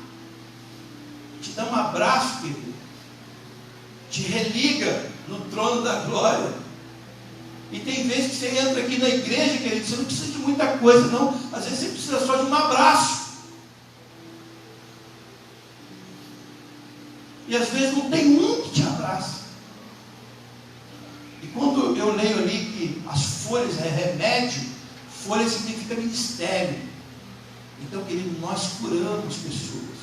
te dá um abraço, querido, te religa no trono da glória. E tem vezes que você entra aqui na igreja, querido, você não precisa de muita coisa, não. Às vezes você precisa só de um abraço. E às vezes não tem um que te abraça. E quando eu leio ali que as folhas é remédio, folha significa ministério. Então, querido, nós curamos pessoas.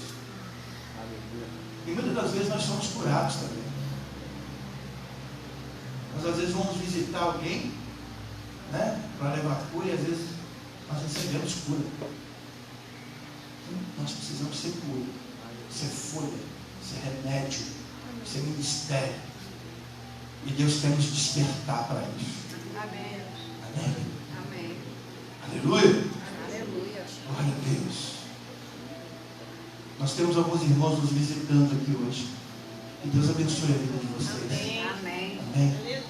E muitas das vezes nós somos curados também. Nós às vezes vamos visitar alguém, né, para levar cura, e às vezes nós recebemos cura. Então, nós precisamos ser cura, ser folha, ser remédio, ser ministério. E Deus quer nos despertar para isso. Amém. Amém? Amém. Aleluia. Aleluia. Glória a Deus. Nós temos alguns irmãos nos visitando aqui hoje. Que Deus abençoe a vida de vocês. Amém. Amém. Amém.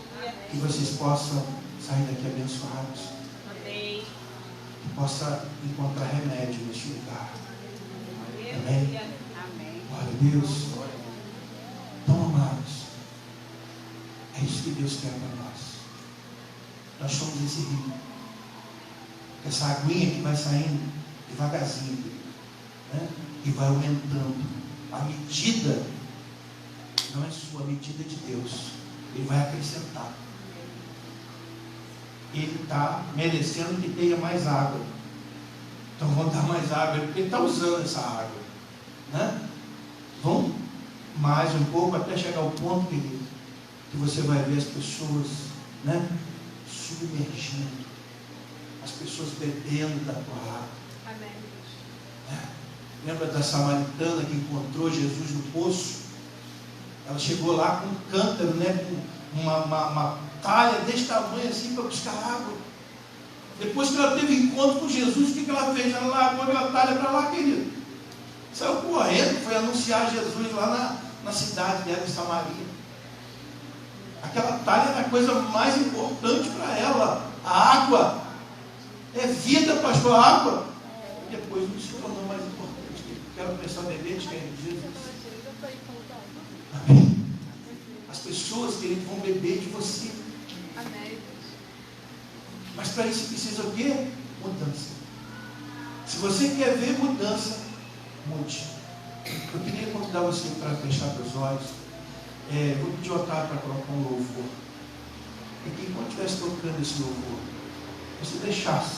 Que vocês possam sair daqui abençoados. Amém. Que possa encontrar remédio neste lugar. Amém. Amém. Glória a Deus. Então, amados, é isso que Deus quer para nós. Nós somos esse rio. Essa aguinha que vai saindo devagarzinho, né? E vai aumentando. A medida não é sua, a medida é de Deus. Ele vai acrescentar. Ele está merecendo que tenha mais água. Então vamos dar mais água, porque ele está usando essa água, né? Vão mais um pouco até chegar ao ponto que você vai ver as pessoas, né, submergindo, as pessoas bebendo da tua água. Amém. Lembra da samaritana que encontrou Jesus no poço? Ela chegou lá com um cântaro, né, com uma talha desse tamanho assim para buscar água. Depois que ela teve encontro com Jesus, o que ela fez? Ela largou aquela talha para lá, querido. Saiu correndo, foi anunciar Jesus lá na cidade dela, em Samaria. Aquela talha era a coisa mais importante para ela. A água é vida, pastor, a água. E depois não se tornou mais importante, porque ela começou a beber de quem? De Jesus. Amém. As pessoas, querido, vão beber de você. Amém. Mas para isso precisa o quê? Mudança. Se você quer ver mudança, mude. Eu queria convidar você para fechar os olhos. Vou pedir o Otávio para colocar um louvor. E que enquanto estivesse tocando esse louvor, você deixasse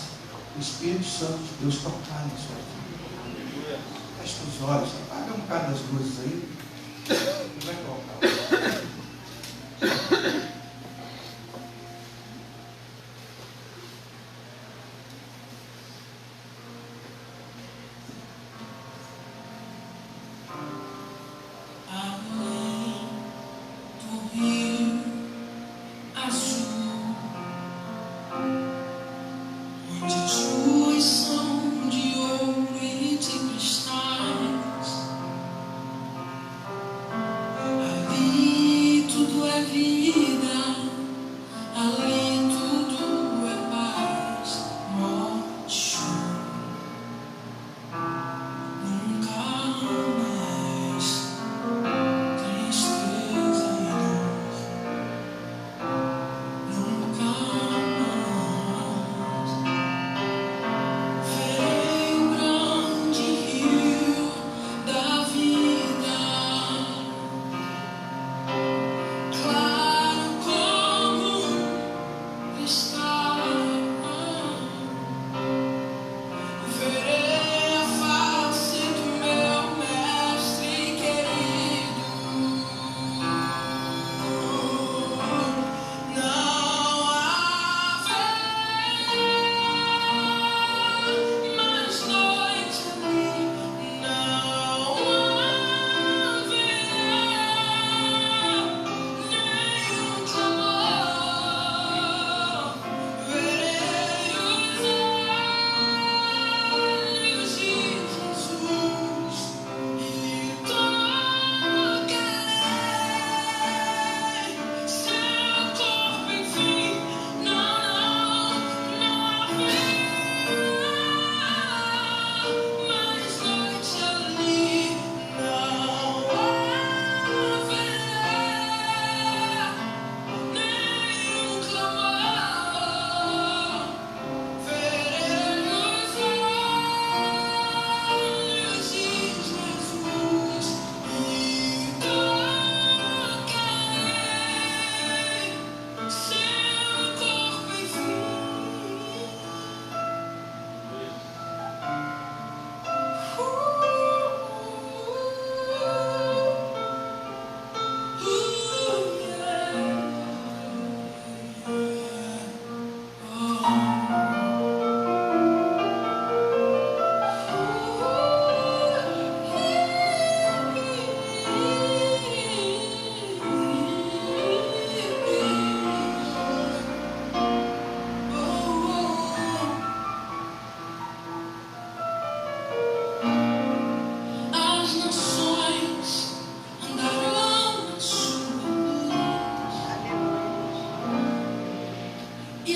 o Espírito Santo de Deus tocar na sua vida. Feche os olhos, apaga um bocado das luzes aí. Vai colocar. Vida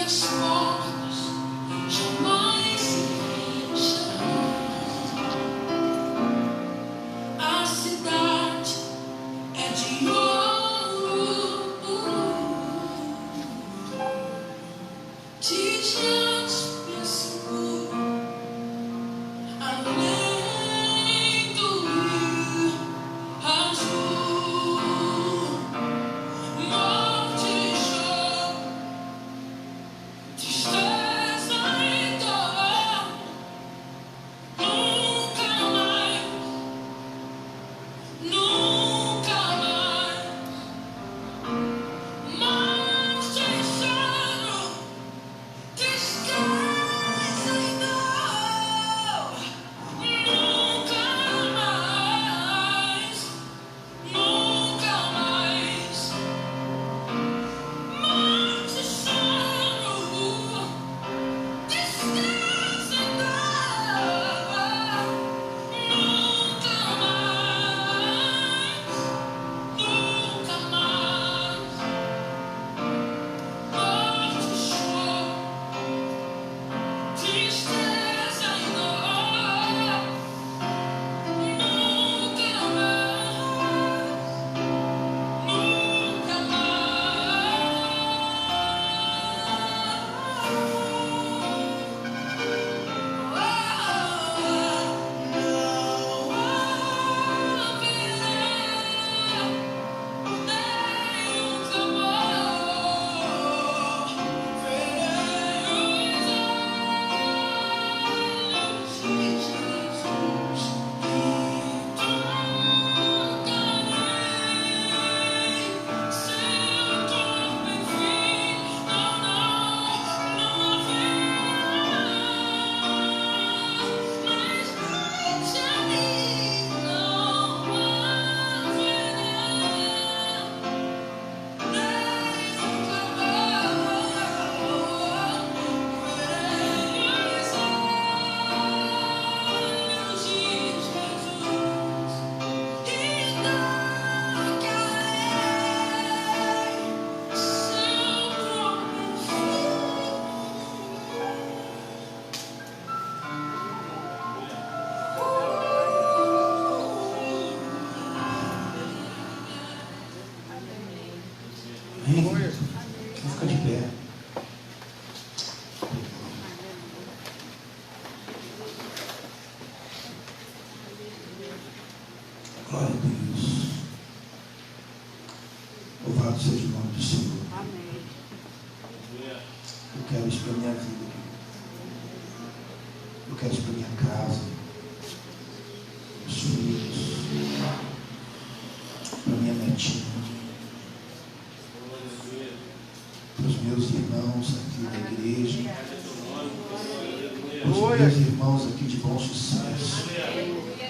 as portas jamais se fecharão. A cidade é de ouro, de jaspe seguro, além do rio azul. Morte e choro, tristeza e dor, nunca mais, nunca mais. Morte e choro, tristeza e dor, nunca mais, nunca mais. Morte e choro, tristeza e dor, nunca mais, nunca mais. Morte e choro, tristeza e dor, nunca mais, nunca Amém? Vamos ficar de pé. Glória a Deus. Louvado seja o nome do Senhor. Amém. Eu quero isso para a minha vida. Eu quero isso para a minha casa. Os filhos. Para a minha netinha. Para os meus irmãos aqui da igreja. Para os meus irmãos aqui de bom sucesso.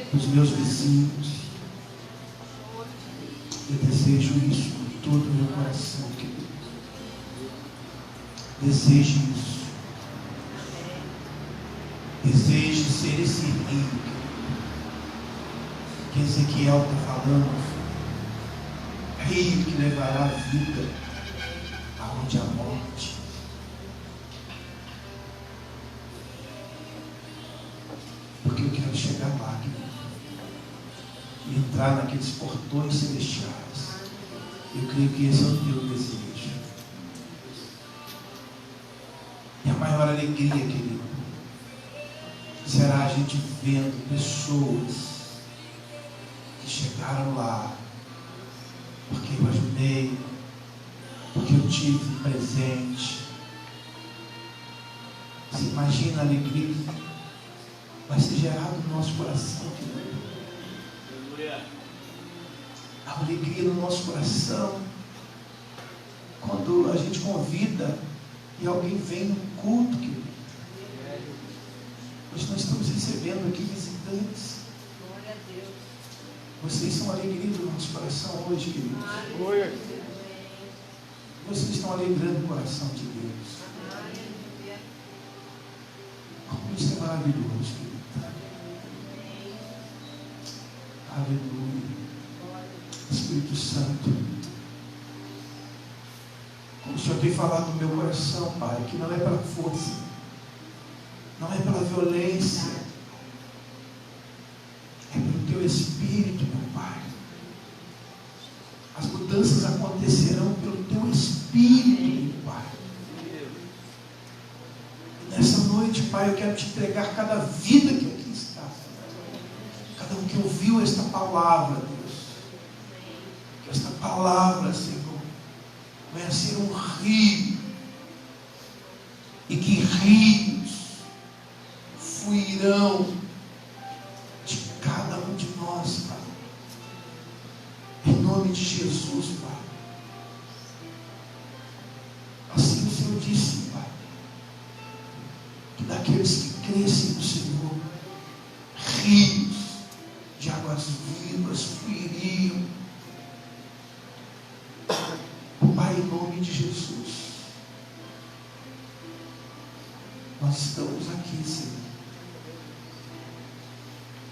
Para os meus vizinhos. Eu desejo isso com todo o meu coração, querido. Desejo isso. Desejo ser esse rio que Ezequiel está falando. Rio que levará a vida aonde a morte. Porque eu quero chegar lá, querido, e entrar naqueles portões celestiais. Eu creio que esse é o teu desejo. E a maior alegria, querido, será a gente vendo pessoas que chegaram lá porque eu ajudei, porque eu tive presente. Você imagina a alegria que vai ser gerada no nosso coração, querido. A alegria no nosso coração quando a gente convida e alguém vem no culto, querido. Hoje nós estamos recebendo aqui visitantes. Glória a Deus. Vocês são a alegria do nosso coração hoje, queridos. Vocês estão alegrando o coração de Deus. Como isso é maravilhoso, querido. Aleluia. Espírito Santo, como O Senhor tem falado no meu coração, Pai, que não é pela força, não é pela violência, é pelo Teu Espírito, meu Pai. As mudanças acontecerão pelo Teu Espírito, meu Pai. Nessa noite, Pai, eu quero Te entregar cada vida que aqui está, cada um que ouviu esta palavra, Deus. Que esta palavra, Senhor, venha a ser um rio, e que rios fluirão de cada um de nós, Pai. Em nome de Jesus, Pai. Assim o Senhor disse, Pai, que daqueles que crescem no Senhor, rios de águas vivas fluiriam. Pai, em nome de Jesus, nós estamos aqui, Senhor,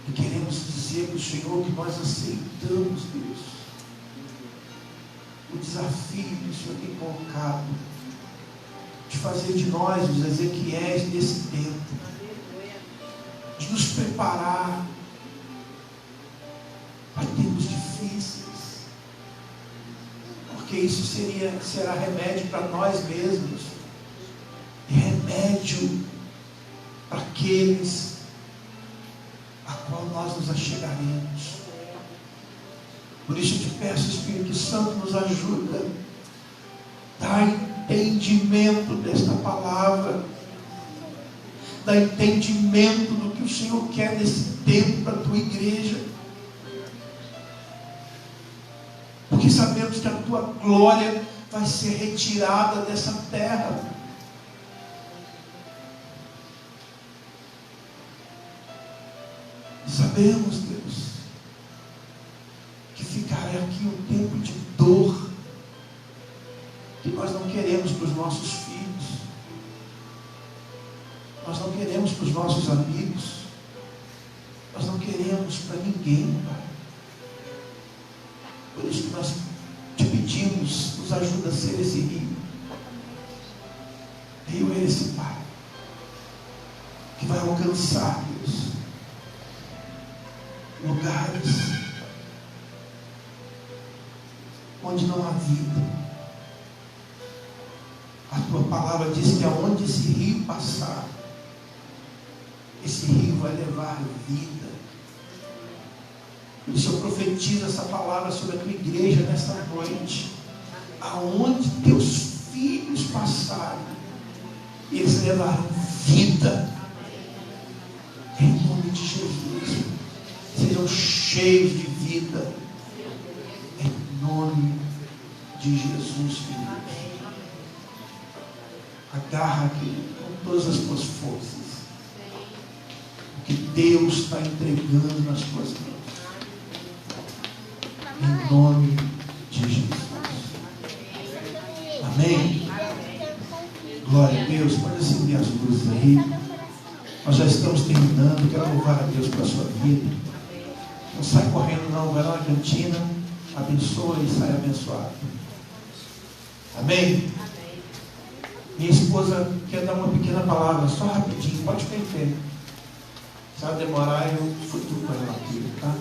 e queremos dizer para o Senhor que nós aceitamos, Deus, o desafio que o Senhor tem colocado de fazer de nós os Ezequiéis desse tempo, de nos preparar para tempos difíceis, porque isso será remédio para nós mesmos, e remédio para aqueles a qual nós nos achegaremos. Por isso eu te peço, Espírito Santo, nos ajuda, dá entendimento desta palavra, dá entendimento do que o Senhor quer nesse tempo para a tua igreja, porque sabemos que a tua glória vai ser retirada dessa terra. Sabemos, Deus, que ficará aqui um tempo de dor, que nós não queremos para os nossos filhos, nós não queremos para os nossos amigos, nós não queremos para ninguém, Pai. Por isso que nós te pedimos, nos ajuda a ser esse rio. Rio é esse, Pai, que vai alcançar, Deus, lugares onde não há vida. A tua palavra diz que aonde esse rio passar, esse rio vai levar vida. E o Senhor profetiza essa palavra sobre a tua igreja nessa noite. Aonde teus filhos passarem, eles levarão vida. Em nome de Jesus. Sejam cheios de vida. Em nome de Jesus, filho. Agarra aqui com todas as tuas forças o que Deus está entregando nas tuas mãos. Em nome de Jesus. Amém? Glória a Deus. Pode acender as luzes aí. Nós já estamos terminando. Quero louvar a Deus pela sua vida. Não sai correndo não. Vai lá na cantina. Abençoa e sai abençoado. Amém? Minha esposa quer dar uma pequena palavra. Só rapidinho. Pode ficar em pé. Se ela demorar, eu futuro com ela aqui, tá?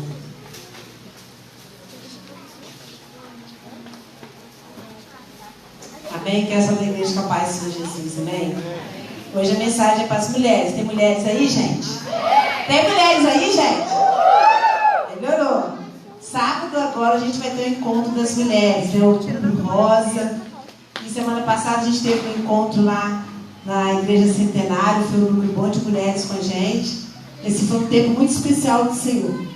Amém? Que essa é a igreja capaz do Senhor Jesus, amém? Hoje a mensagem é para as mulheres. Tem mulheres aí, gente? Tem mulheres aí, gente? Melhorou. Sábado agora a gente vai ter o encontro das mulheres, né? O Outubro Rosa. E semana passada a gente teve um encontro lá na Igreja Centenário. Foi um número bom de mulheres com a gente. Esse foi um tempo muito especial do Senhor.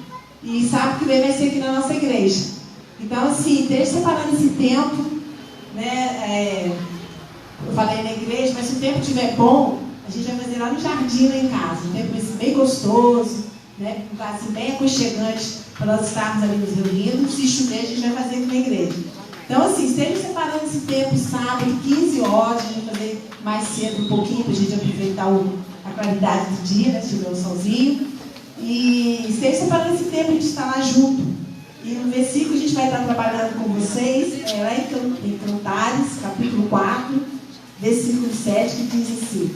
E sábado que vem vai ser aqui na nossa igreja. Então, assim, esteja separando esse tempo. Né, eu falei na igreja, mas se o tempo estiver bom, a gente vai fazer lá no jardim, lá em casa. Um tempo bem gostoso, né, um lugar assim, bem aconchegante para nós estarmos ali nos reunindo. Se chover, a gente vai fazer aqui na igreja. Então, assim, esteja separando esse tempo sábado, 15 horas, a gente vai fazer mais cedo um pouquinho, para a gente aproveitar a qualidade do dia, né, se tiver um solzinho. E esteja separando esse tempo, a gente estar lá junto. E o versículo que a gente vai estar trabalhando com vocês é lá em Cantares, capítulo 4, versículo 7, que diz assim: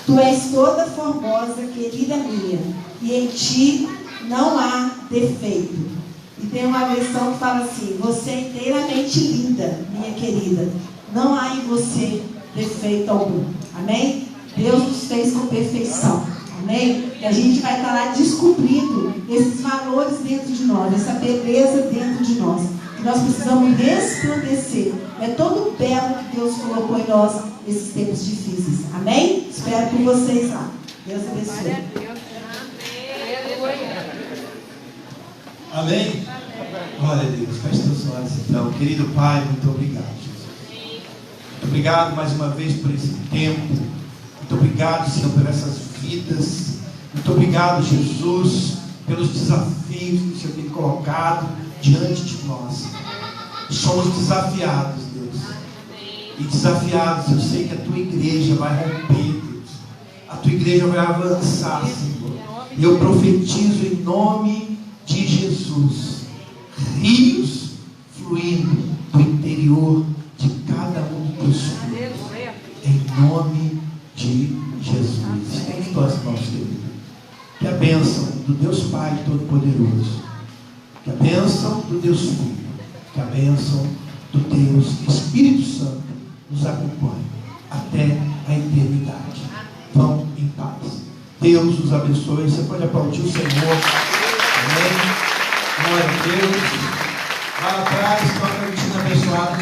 Tu és toda formosa, querida minha, e em ti não há defeito. E tem uma versão que fala assim: Você é inteiramente linda, minha querida, não há em você defeito algum. Amém? Deus nos fez com perfeição. Amém? E a gente vai estar lá descobrindo esses valores dentro de nós, essa beleza dentro de nós. Que nós precisamos resplandecer. É todo o belo que Deus colocou em nós nesses tempos difíceis. Amém? Espero por vocês lá. Deus abençoe. Amém? Glória a Deus. Feche teus olhos então. Querido Pai, muito obrigado, Jesus. Muito obrigado mais uma vez por esse tempo. Muito obrigado, Senhor, por essas vidas. Muito obrigado, Jesus, pelos desafios que o Senhor tem colocado diante de nós. Somos desafiados, Deus. E desafiados, eu sei que a tua igreja vai romper, Deus. A tua igreja vai avançar, Senhor. E eu profetizo em nome de Jesus, rios fluindo do interior de cada um dos filhos. Em nome de Jesus. Estende tuas mãos, querido. Que a bênção do Deus Pai Todo-Poderoso, que a bênção do Deus Filho, que a bênção do Deus Espírito Santo nos acompanhe até a eternidade. Vão em paz. Deus os abençoe. Você pode aplaudir o Senhor. Amém. Glória a Deus. Lá atrás, uma cantina abençoada.